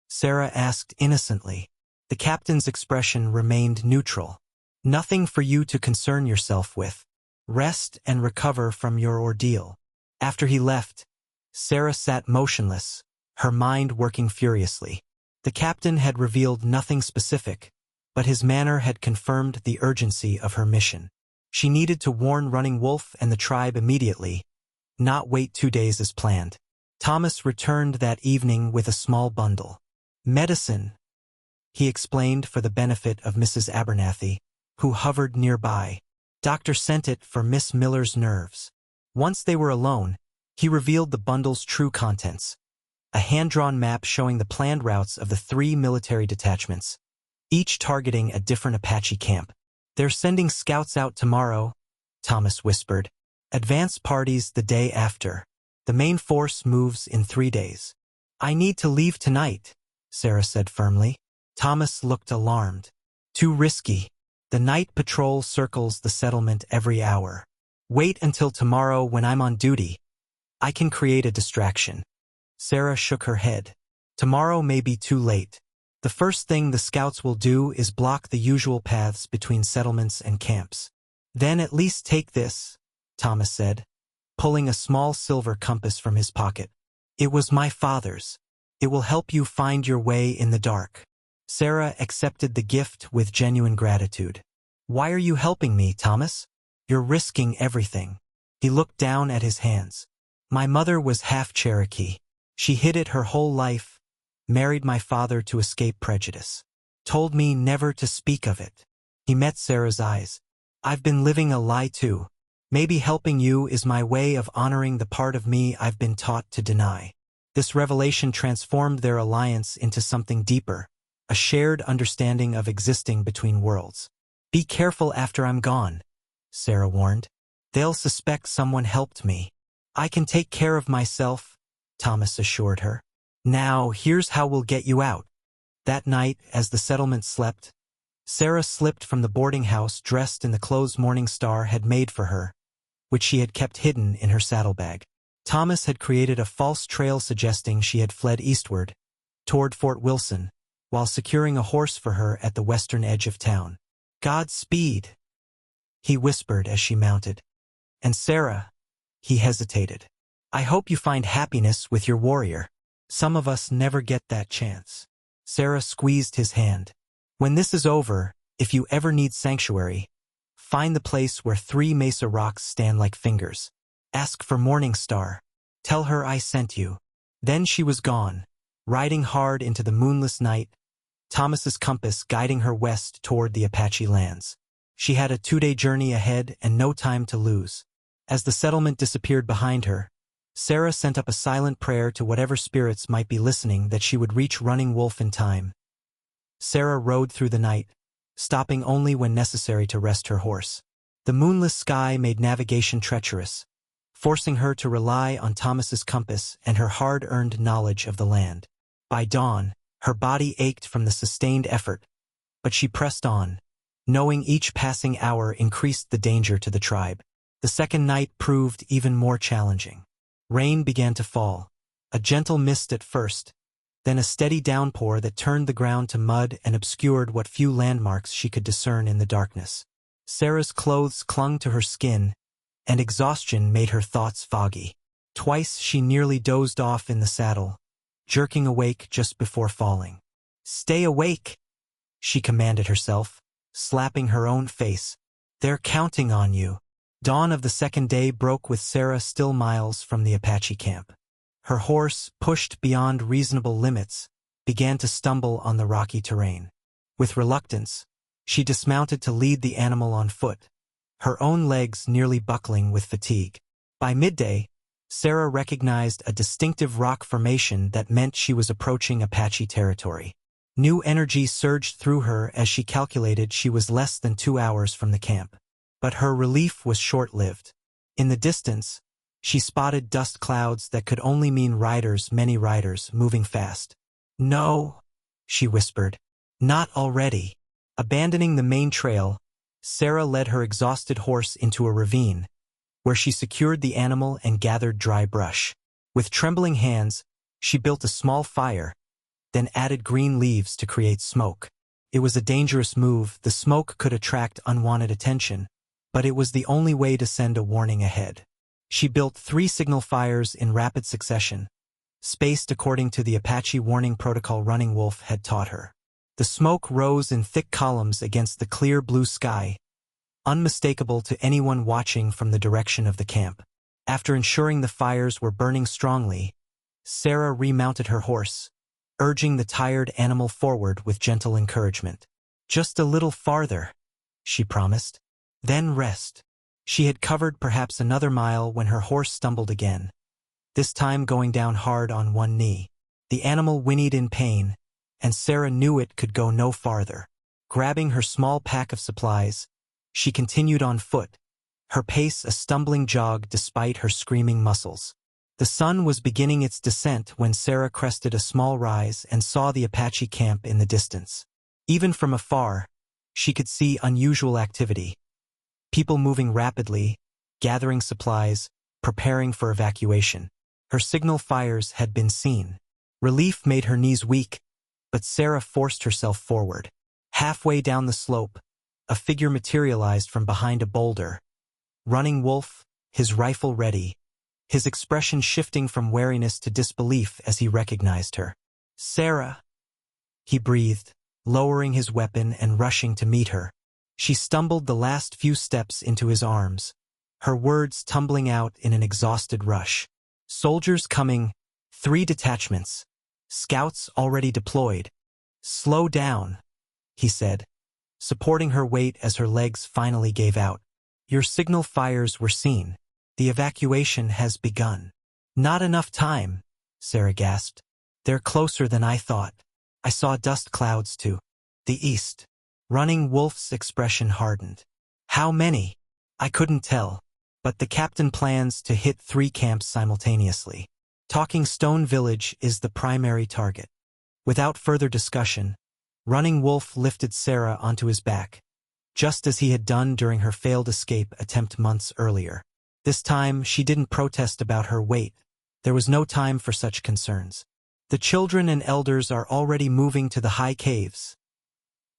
Sarah asked innocently. The captain's expression remained neutral. Nothing for you to concern yourself with. Rest and recover from your ordeal. After he left, Sarah sat motionless, her mind working furiously. The captain had revealed nothing specific, but his manner had confirmed the urgency of her mission. She needed to warn Running Wolf and the tribe immediately, not wait 2 days as planned. Thomas returned that evening with a small bundle. Medicine, he explained for the benefit of Mrs. Abernathy, who hovered nearby. Doctor sent it for Miss Miller's nerves. Once they were alone, he revealed the bundle's true contents. A hand-drawn map showing the planned routes of the 3 military detachments, each targeting a different Apache camp. They're sending scouts out tomorrow, Thomas whispered. Advance parties the day after. The main force moves in 3 days. I need to leave tonight, Sarah said firmly. Thomas looked alarmed. Too risky. The night patrol circles the settlement every hour. Wait until tomorrow when I'm on duty. I can create a distraction. Sarah shook her head. Tomorrow may be too late. The first thing the scouts will do is block the usual paths between settlements and camps. Then at least take this, Thomas said, pulling a small silver compass from his pocket. It was my father's. It will help you find your way in the dark. Sarah accepted the gift with genuine gratitude. Why are you helping me, Thomas? You're risking everything. He looked down at his hands. My mother was half Cherokee. She hid it her whole life, married my father to escape prejudice. Told me never to speak of it. He met Sarah's eyes. I've been living a lie too. Maybe helping you is my way of honoring the part of me I've been taught to deny. This revelation transformed their alliance into something deeper, a shared understanding of existing between worlds. Be careful after I'm gone, Sarah warned. They'll suspect someone helped me. I can take care of myself, Thomas assured her. Now, here's how we'll get you out. That night, as the settlement slept, Sarah slipped from the boarding house dressed in the clothes Morningstar had made for her, which she had kept hidden in her saddlebag. Thomas had created a false trail suggesting she had fled eastward, toward Fort Wilson, while securing a horse for her at the western edge of town. Godspeed, he whispered as she mounted. And Sarah, he hesitated. I hope you find happiness with your warrior. Some of us never get that chance. Sarah squeezed his hand. When this is over, if you ever need sanctuary, find the place where 3 mesa rocks stand like fingers. Ask for Morningstar. Tell her I sent you. Then she was gone, riding hard into the moonless night, Thomas's compass guiding her west toward the Apache lands. She had a 2-day journey ahead and no time to lose. As the settlement disappeared behind her, Sarah sent up a silent prayer to whatever spirits might be listening that she would reach Running Wolf in time. Sarah rode through the night, stopping only when necessary to rest her horse. The moonless sky made navigation treacherous, forcing her to rely on Thomas's compass and her hard-earned knowledge of the land. By dawn, her body ached from the sustained effort, but she pressed on, knowing each passing hour increased the danger to the tribe. The second night proved even more challenging. Rain began to fall, a gentle mist at first, then a steady downpour that turned the ground to mud and obscured what few landmarks she could discern in the darkness. Sarah's clothes clung to her skin, and exhaustion made her thoughts foggy. Twice she nearly dozed off in the saddle, jerking awake just before falling. Stay awake, she commanded herself, slapping her own face. They're counting on you. Dawn of the second day broke with Sarah still miles from the Apache camp. Her horse, pushed beyond reasonable limits, began to stumble on the rocky terrain. With reluctance, she dismounted to lead the animal on foot, her own legs nearly buckling with fatigue. By midday, Sarah recognized a distinctive rock formation that meant she was approaching Apache territory. New energy surged through her as she calculated she was less than 2 hours from the camp. But her relief was short-lived. In the distance, she spotted dust clouds that could only mean many riders, moving fast. No, she whispered. Not already. Abandoning the main trail, Sarah led her exhausted horse into a ravine, where she secured the animal and gathered dry brush. With trembling hands, she built a small fire, then added green leaves to create smoke. It was a dangerous move. The smoke could attract unwanted attention, but it was the only way to send a warning ahead. She built 3 signal fires in rapid succession, spaced according to the Apache warning protocol Running Wolf had taught her. The smoke rose in thick columns against the clear blue sky, unmistakable to anyone watching from the direction of the camp. After ensuring the fires were burning strongly, Sarah remounted her horse, urging the tired animal forward with gentle encouragement. Just a little farther, she promised. Then rest. She had covered perhaps another mile when her horse stumbled again, this time going down hard on one knee. The animal whinnied in pain, and Sarah knew it could go no farther. Grabbing her small pack of supplies, she continued on foot, her pace a stumbling jog despite her screaming muscles. The sun was beginning its descent when Sarah crested a small rise and saw the Apache camp in the distance. Even from afar, she could see unusual activity. People moving rapidly, gathering supplies, preparing for evacuation. Her signal fires had been seen. Relief made her knees weak, but Sarah forced herself forward. Halfway down the slope, a figure materialized from behind a boulder. Running Wolf, his rifle ready, his expression shifting from wariness to disbelief as he recognized her. "Sarah," he breathed, lowering his weapon and rushing to meet her. She stumbled the last few steps into his arms, her words tumbling out in an exhausted rush. "Soldiers coming, 3 detachments. Scouts already deployed. Slow down," he said, supporting her weight as her legs finally gave out. "Your signal fires were seen. The evacuation has begun." "Not enough time," Sarah gasped. "They're closer than I thought. I saw dust clouds to the east." Running Wolf's expression hardened. "How many?" "I couldn't tell, but the captain plans to hit 3 camps simultaneously. Talking Stone Village is the primary target." Without further discussion, Running Wolf lifted Sarah onto his back, just as he had done during her failed escape attempt months earlier. This time, she didn't protest about her weight. There was no time for such concerns. "The children and elders are already moving to the high caves,"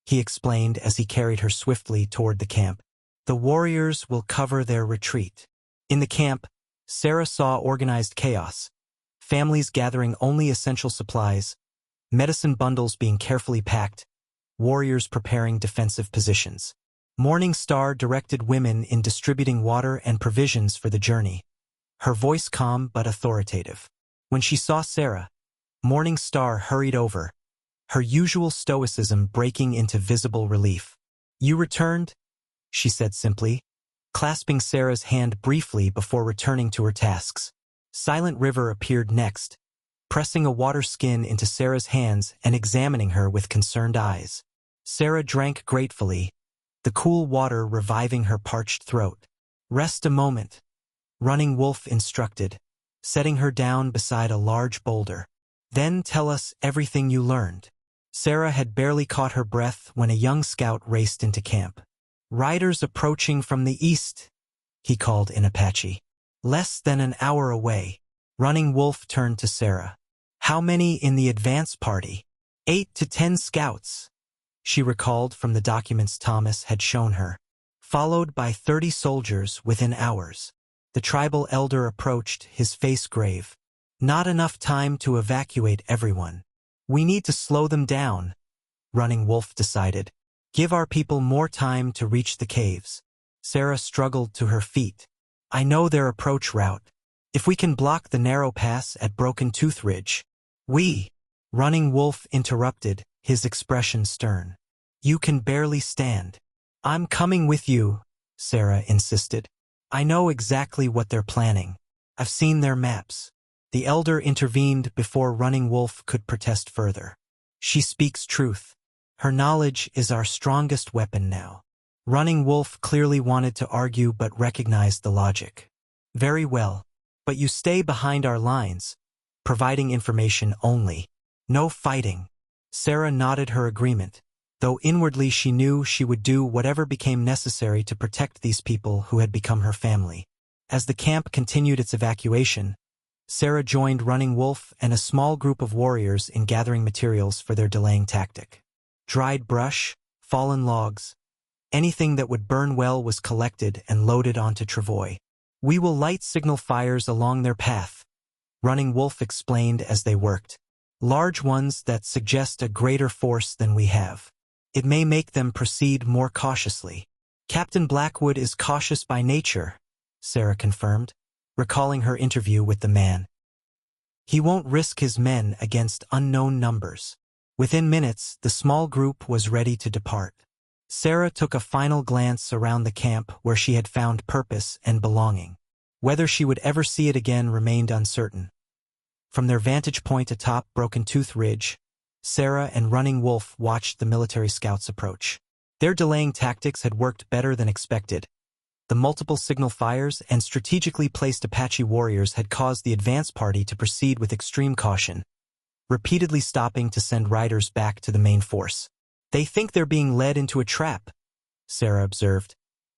he explained as he carried her swiftly toward the camp. "The warriors will cover their retreat." In the camp, Sarah saw organized chaos. Families gathering only essential supplies, medicine bundles being carefully packed, warriors preparing defensive positions. Morning Star directed women in distributing water and provisions for the journey, her voice calm but authoritative. When she saw Sarah, Morning Star hurried over, her usual stoicism breaking into visible relief. "You returned?" she said simply, clasping Sarah's hand briefly before returning to her tasks. Silent River appeared next, pressing a water skin into Sarah's hands and examining her with concerned eyes. Sarah drank gratefully, the cool water reviving her parched throat. "Rest a moment," Running Wolf instructed, setting her down beside a large boulder. "Then tell us everything you learned." Sarah had barely caught her breath when a young scout raced into camp. "Riders approaching from the east," he called in Apache. "Less than an hour away." Running Wolf turned to Sarah. "How many in the advance party?" 8 to 10 scouts, she recalled from the documents Thomas had shown her, followed by 30 soldiers within hours. The tribal elder approached, his face grave. "Not enough time to evacuate everyone. We need to slow them down," Running Wolf decided. "Give our people more time to reach the caves." Sarah struggled to her feet. "I know their approach route. If we can block the narrow pass at Broken Tooth Ridge." Running Wolf interrupted, his expression stern. "You can barely stand." "I'm coming with you," Sarah insisted. "I know exactly what they're planning. I've seen their maps." The elder intervened before Running Wolf could protest further. "She speaks truth. Her knowledge is our strongest weapon now." Running Wolf clearly wanted to argue but recognized the logic. "Very well, but you stay behind our lines, providing information only. No fighting." Sarah nodded her agreement, though inwardly she knew she would do whatever became necessary to protect these people who had become her family. As the camp continued its evacuation, Sarah joined Running Wolf and a small group of warriors in gathering materials for their delaying tactic. Dried brush, fallen logs, anything that would burn well was collected and loaded onto travois. "We will light signal fires along their path," Running Wolf explained as they worked. "Large ones that suggest a greater force than we have. It may make them proceed more cautiously." "Captain Blackwood is cautious by nature," Sarah confirmed, recalling her interview with the man. "He won't risk his men against unknown numbers." Within minutes, the small group was ready to depart. Sarah took a final glance around the camp where she had found purpose and belonging. Whether she would ever see it again remained uncertain. From their vantage point atop Broken Tooth Ridge, Sarah and Running Wolf watched the military scouts approach. Their delaying tactics had worked better than expected. The multiple signal fires and strategically placed Apache warriors had caused the advance party to proceed with extreme caution, repeatedly stopping to send riders back to the main force. "They think they're being led into a trap," Sarah observed,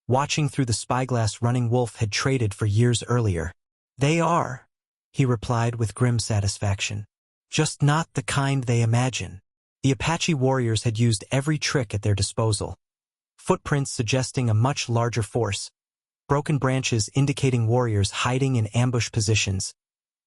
watching through the spyglass Running Wolf had traded for years earlier. "They are," he replied with grim satisfaction. "Just not the kind they imagine." The Apache warriors had used every trick at their disposal. Footprints suggesting a much larger force, broken branches indicating warriors hiding in ambush positions,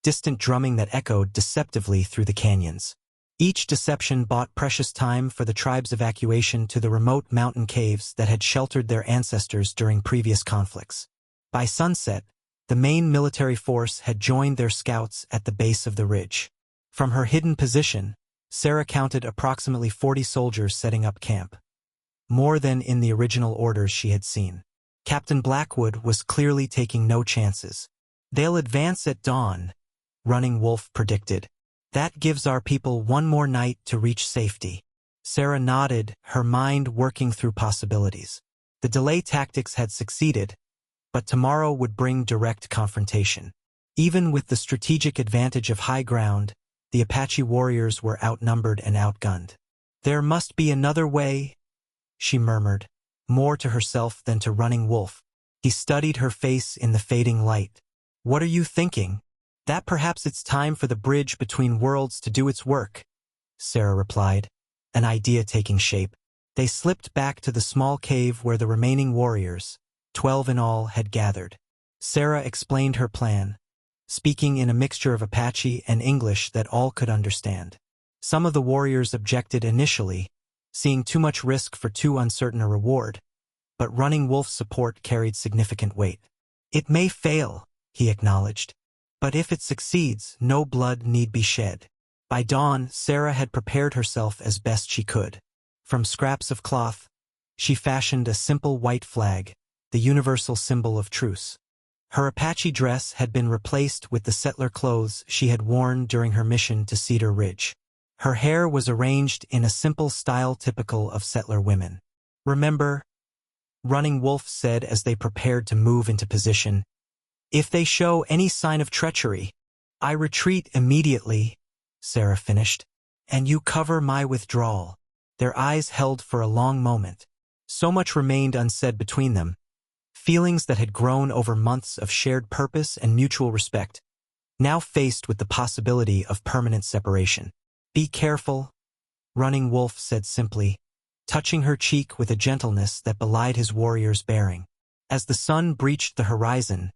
distant drumming that echoed deceptively through the canyons. Each deception bought precious time for the tribe's evacuation to the remote mountain caves that had sheltered their ancestors during previous conflicts. By sunset, the main military force had joined their scouts at the base of the ridge. From her hidden position, Sarah counted approximately 40 soldiers setting up camp. More than in the original orders she had seen. Captain Blackwood was clearly taking no chances. "They'll advance at dawn," Running Wolf predicted. "That gives our people one more night to reach safety." Sarah nodded, her mind working through possibilities. The delay tactics had succeeded, but tomorrow would bring direct confrontation. Even with the strategic advantage of high ground, the Apache warriors were outnumbered and outgunned. "There must be another way," she murmured, more to herself than to Running Wolf. He studied her face in the fading light. "What are you thinking?" "That perhaps it's time for the bridge between worlds to do its work," Sarah replied, an idea taking shape. They slipped back to the small cave where the remaining warriors, 12 in all, had gathered. Sarah explained her plan, speaking in a mixture of Apache and English that all could understand. Some of the warriors objected initially, seeing too much risk for too uncertain a reward, but Running Wolf's support carried significant weight. "It may fail," he acknowledged, "but if it succeeds, no blood need be shed." By dawn, Sarah had prepared herself as best she could. From scraps of cloth, she fashioned a simple white flag, the universal symbol of truce. Her Apache dress had been replaced with the settler clothes she had worn during her mission to Cedar Ridge. Her hair was arranged in a simple style typical of settler women. "Remember," Running Wolf said as they prepared to move into position, "if they show any sign of treachery, I retreat immediately," Sarah finished, "and you cover my withdrawal." Their eyes held for a long moment. So much remained unsaid between them. Feelings that had grown over months of shared purpose and mutual respect, now faced with the possibility of permanent separation. "Be careful," Running Wolf said simply, touching her cheek with a gentleness that belied his warrior's bearing. As the sun breached the horizon,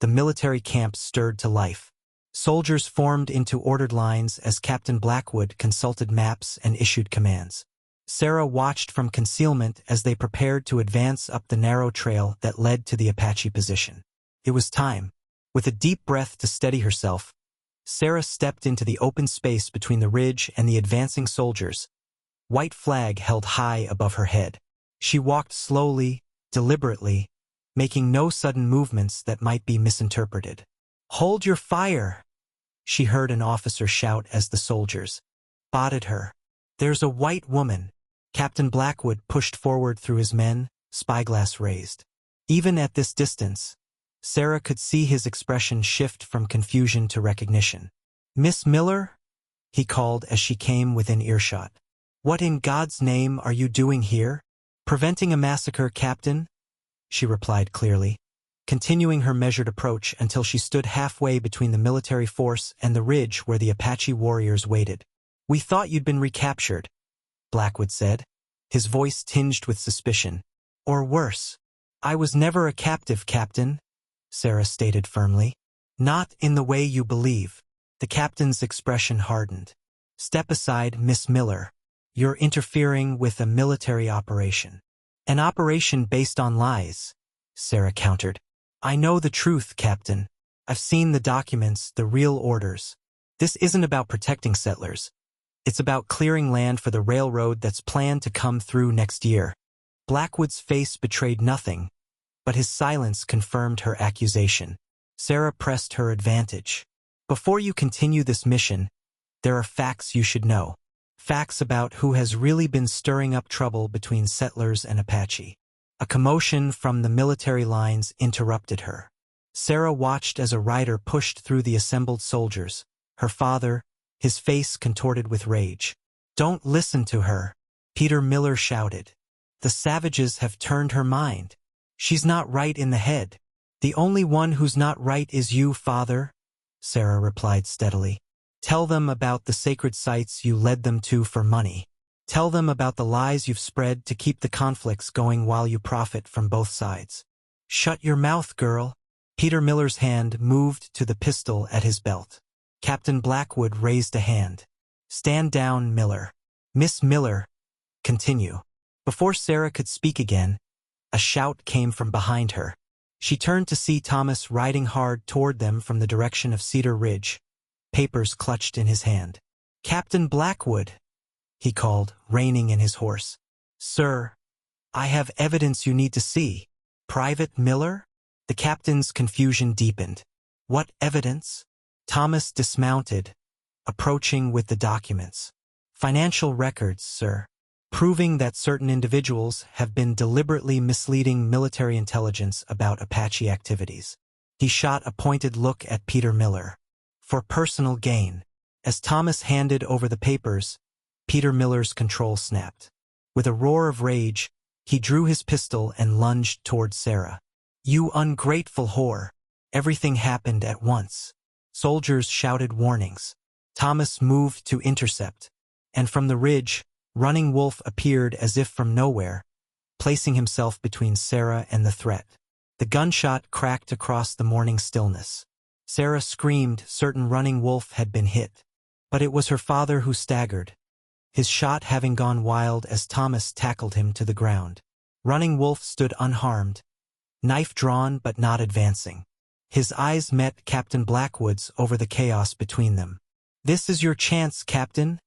the military camp stirred to life. Soldiers formed into ordered lines as Captain Blackwood consulted maps and issued commands. Sarah watched from concealment as they prepared to advance up the narrow trail that led to the Apache position. It was time. With a deep breath to steady herself, Sarah stepped into the open space between the ridge and the advancing soldiers, white flag held high above her head. She walked slowly, deliberately, making no sudden movements that might be misinterpreted. "Hold your fire," she heard an officer shout as the soldiers spotted her. "There's a white woman." Captain Blackwood pushed forward through his men, spyglass raised. Even at this distance, Sarah could see his expression shift from confusion to recognition. "Miss Miller?" he called as she came within earshot. "What in God's name are you doing here?" "Preventing a massacre, Captain," she replied clearly, continuing her measured approach until she stood halfway between the military force and the ridge where the Apache warriors waited. "We thought you'd been recaptured," Blackwood said, his voice tinged with suspicion. "Or worse." "I was never a captive, Captain," Sarah stated firmly. "Not in the way you believe." The captain's expression hardened. "Step aside, Miss Miller. You're interfering with a military operation." "An operation based on lies," Sarah countered. "I know the truth, Captain. I've seen the documents, the real orders. This isn't about protecting settlers. It's about clearing land for the railroad that's planned to come through next year." Blackwood's face betrayed nothing, but his silence confirmed her accusation. Sarah pressed her advantage. "Before you continue this mission, there are facts you should know. Facts about who has really been stirring up trouble between settlers and Apache." A commotion from the military lines interrupted her. Sarah watched as a rider pushed through the assembled soldiers, her father, his face contorted with rage. "Don't listen to her," Peter Miller shouted. "The savages have turned her mind." She's not right in the head. The only one who's not right is you, father, Sarah replied steadily. Tell them about the sacred sites you led them to for money. Tell them about the lies you've spread to keep the conflicts going while you profit from both sides. Shut your mouth, girl. Peter Miller's hand moved to the pistol at his belt. Captain Blackwood raised a hand. Stand down, Miller. Miss Miller, continue. Before Sarah could speak again, a shout came from behind her. She turned to see Thomas riding hard toward them from the direction of Cedar Ridge, papers clutched in his hand. Captain Blackwood, he called, reining in his horse. Sir, I have evidence you need to see. Private Miller? The captain's confusion deepened. What evidence? Thomas dismounted, approaching with the documents. Financial records, sir, proving that certain individuals have been deliberately misleading military intelligence about Apache activities. He shot a pointed look at Peter Miller. For personal gain. As Thomas handed over the papers, Peter Miller's control snapped. With a roar of rage, he drew his pistol and lunged toward Sarah. You ungrateful whore! Everything happened at once. Soldiers shouted warnings. Thomas moved to intercept, and from the ridge, Running Wolf appeared as if from nowhere, placing himself between Sarah and the threat. The gunshot cracked across the morning stillness. Sarah screamed, certain Running Wolf had been hit. But it was her father who staggered, his shot having gone wild as Thomas tackled him to the ground. Running Wolf stood unharmed, knife drawn but not advancing. His eyes met Captain Blackwood's over the chaos between them. This is your chance, Captain,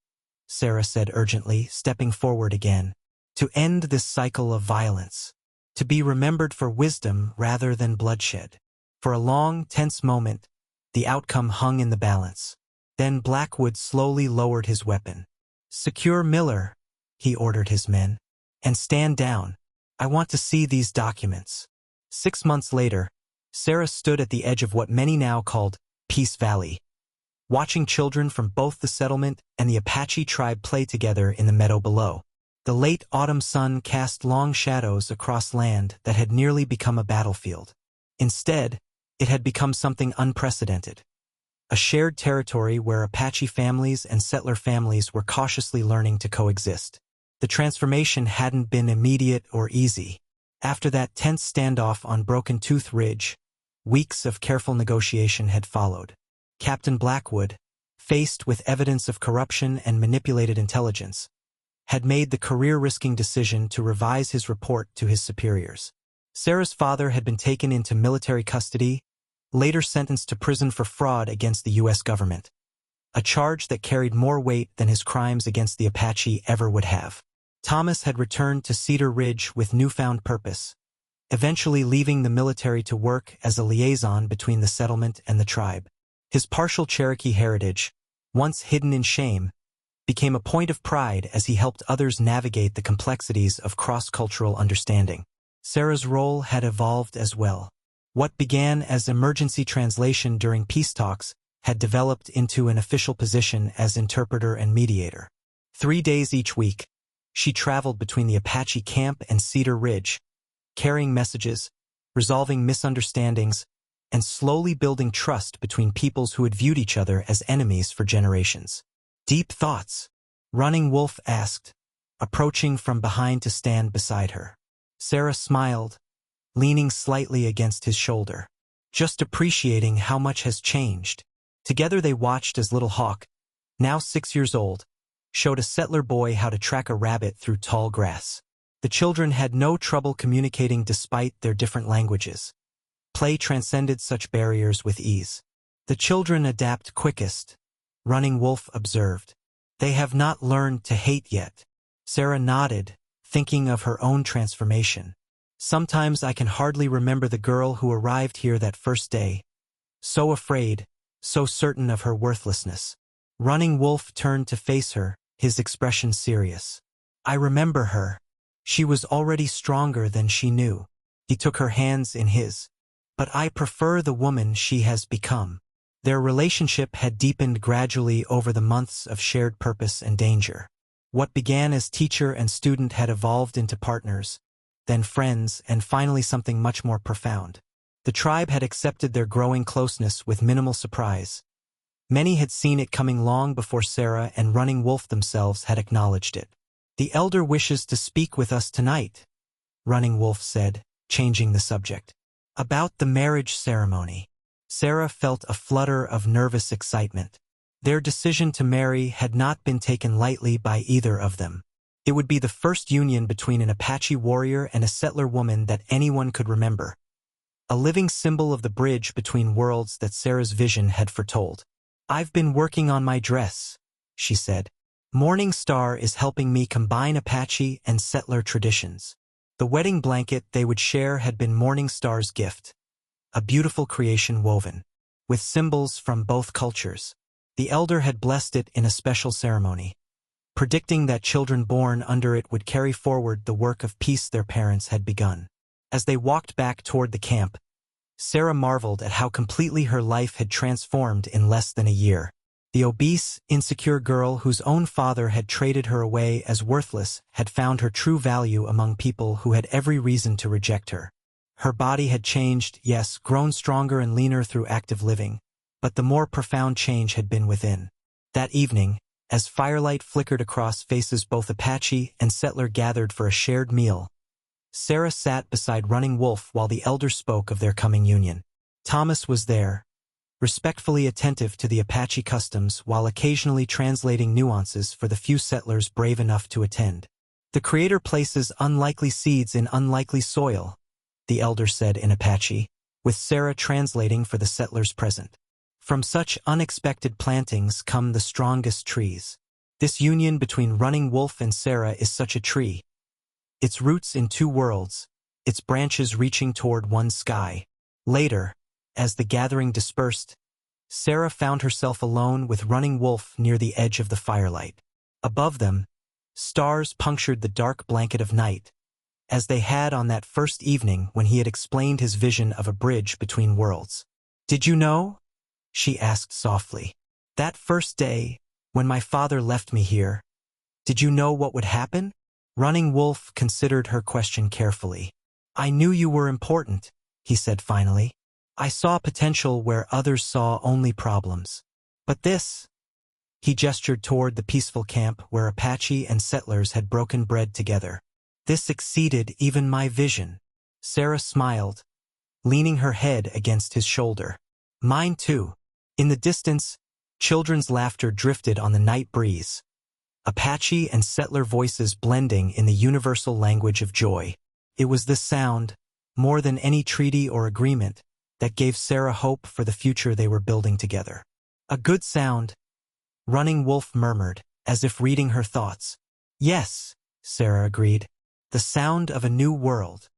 Sarah said urgently, stepping forward again. To end this cycle of violence. To be remembered for wisdom rather than bloodshed. For a long, tense moment, the outcome hung in the balance. Then Blackwood slowly lowered his weapon. Secure Miller, he ordered his men. And stand down. I want to see these documents. 6 months later, Sarah stood at the edge of what many now called Peace Valley, watching children from both the settlement and the Apache tribe play together in the meadow below. The late autumn sun cast long shadows across land that had nearly become a battlefield. Instead, it had become something unprecedented. A shared territory where Apache families and settler families were cautiously learning to coexist. The transformation hadn't been immediate or easy. After that tense standoff on Broken Tooth Ridge, weeks of careful negotiation had followed. Captain Blackwood, faced with evidence of corruption and manipulated intelligence, had made the career-risking decision to revise his report to his superiors. Sarah's father had been taken into military custody, later sentenced to prison for fraud against the U.S. government, a charge that carried more weight than his crimes against the Apache ever would have. Thomas had returned to Cedar Ridge with newfound purpose, eventually leaving the military to work as a liaison between the settlement and the tribe. His partial Cherokee heritage, once hidden in shame, became a point of pride as he helped others navigate the complexities of cross-cultural understanding. Sarah's role had evolved as well. What began as emergency translation during peace talks had developed into an official position as interpreter and mediator. 3 days each week, she traveled between the Apache camp and Cedar Ridge, carrying messages, resolving misunderstandings, and slowly building trust between peoples who had viewed each other as enemies for generations. Deep thoughts, Running Wolf asked, approaching from behind to stand beside her. Sarah smiled, leaning slightly against his shoulder, just appreciating how much has changed. Together they watched as little Hawk, now 6 years old, showed a settler boy how to track a rabbit through tall grass. The children had no trouble communicating despite their different languages. Play transcended such barriers with ease. The children adapt quickest, Running Wolf observed. They have not learned to hate yet. Sarah nodded, thinking of her own transformation. Sometimes I can hardly remember the girl who arrived here that first day. So afraid, so certain of her worthlessness. Running Wolf turned to face her, his expression serious. I remember her. She was already stronger than she knew. He took her hands in his. But I prefer the woman she has become. Their relationship had deepened gradually over the months of shared purpose and danger. What began as teacher and student had evolved into partners, then friends, and finally something much more profound. The tribe had accepted their growing closeness with minimal surprise. Many had seen it coming long before Sarah and Running Wolf themselves had acknowledged it. "The elder wishes to speak with us tonight," Running Wolf said, changing the subject. "About the marriage ceremony." Sarah felt a flutter of nervous excitement. Their decision to marry had not been taken lightly by either of them. It would be the first union between an Apache warrior and a settler woman that anyone could remember. A living symbol of the bridge between worlds that Sarah's vision had foretold. "I've been working on my dress," she said. "Morning Star is helping me combine Apache and settler traditions." The wedding blanket they would share had been Morning Star's gift, a beautiful creation woven with symbols from both cultures. The elder had blessed it in a special ceremony, predicting that children born under it would carry forward the work of peace their parents had begun. As they walked back toward the camp, Sarah marveled at how completely her life had transformed in less than a year. The obese, insecure girl whose own father had traded her away as worthless had found her true value among people who had every reason to reject her. Her body had changed, yes, grown stronger and leaner through active living, but the more profound change had been within. That evening, as firelight flickered across faces both Apache and settler gathered for a shared meal, Sarah sat beside Running Wolf while the elder spoke of their coming union. Thomas was there, respectfully attentive to the Apache customs while occasionally translating nuances for the few settlers brave enough to attend. "The Creator places unlikely seeds in unlikely soil," the elder said in Apache, with Sarah translating for the settlers present. "From such unexpected plantings come the strongest trees." This union between Running Wolf and Sarah is such a tree. Its roots in two worlds, its branches reaching toward one sky. Later, as the gathering dispersed, Sarah found herself alone with Running Wolf near the edge of the firelight. Above them, stars punctured the dark blanket of night, as they had on that first evening when he had explained his vision of a bridge between worlds. "Did you know?" she asked softly. "That first day, when my father left me here, did you know what would happen?" Running Wolf considered her question carefully. "I knew you were important," he said finally. "I saw potential where others saw only problems. But this—" he gestured toward the peaceful camp where Apache and settlers had broken bread together. "This exceeded even my vision." Sarah smiled, leaning her head against his shoulder. "Mine too." In the distance, children's laughter drifted on the night breeze, Apache and settler voices blending in the universal language of joy. It was this sound, more than any treaty or agreement, that gave Sarah hope for the future they were building together. "A good sound," Running Wolf murmured, as if reading her thoughts. "Yes," Sarah agreed. "The sound of a new world."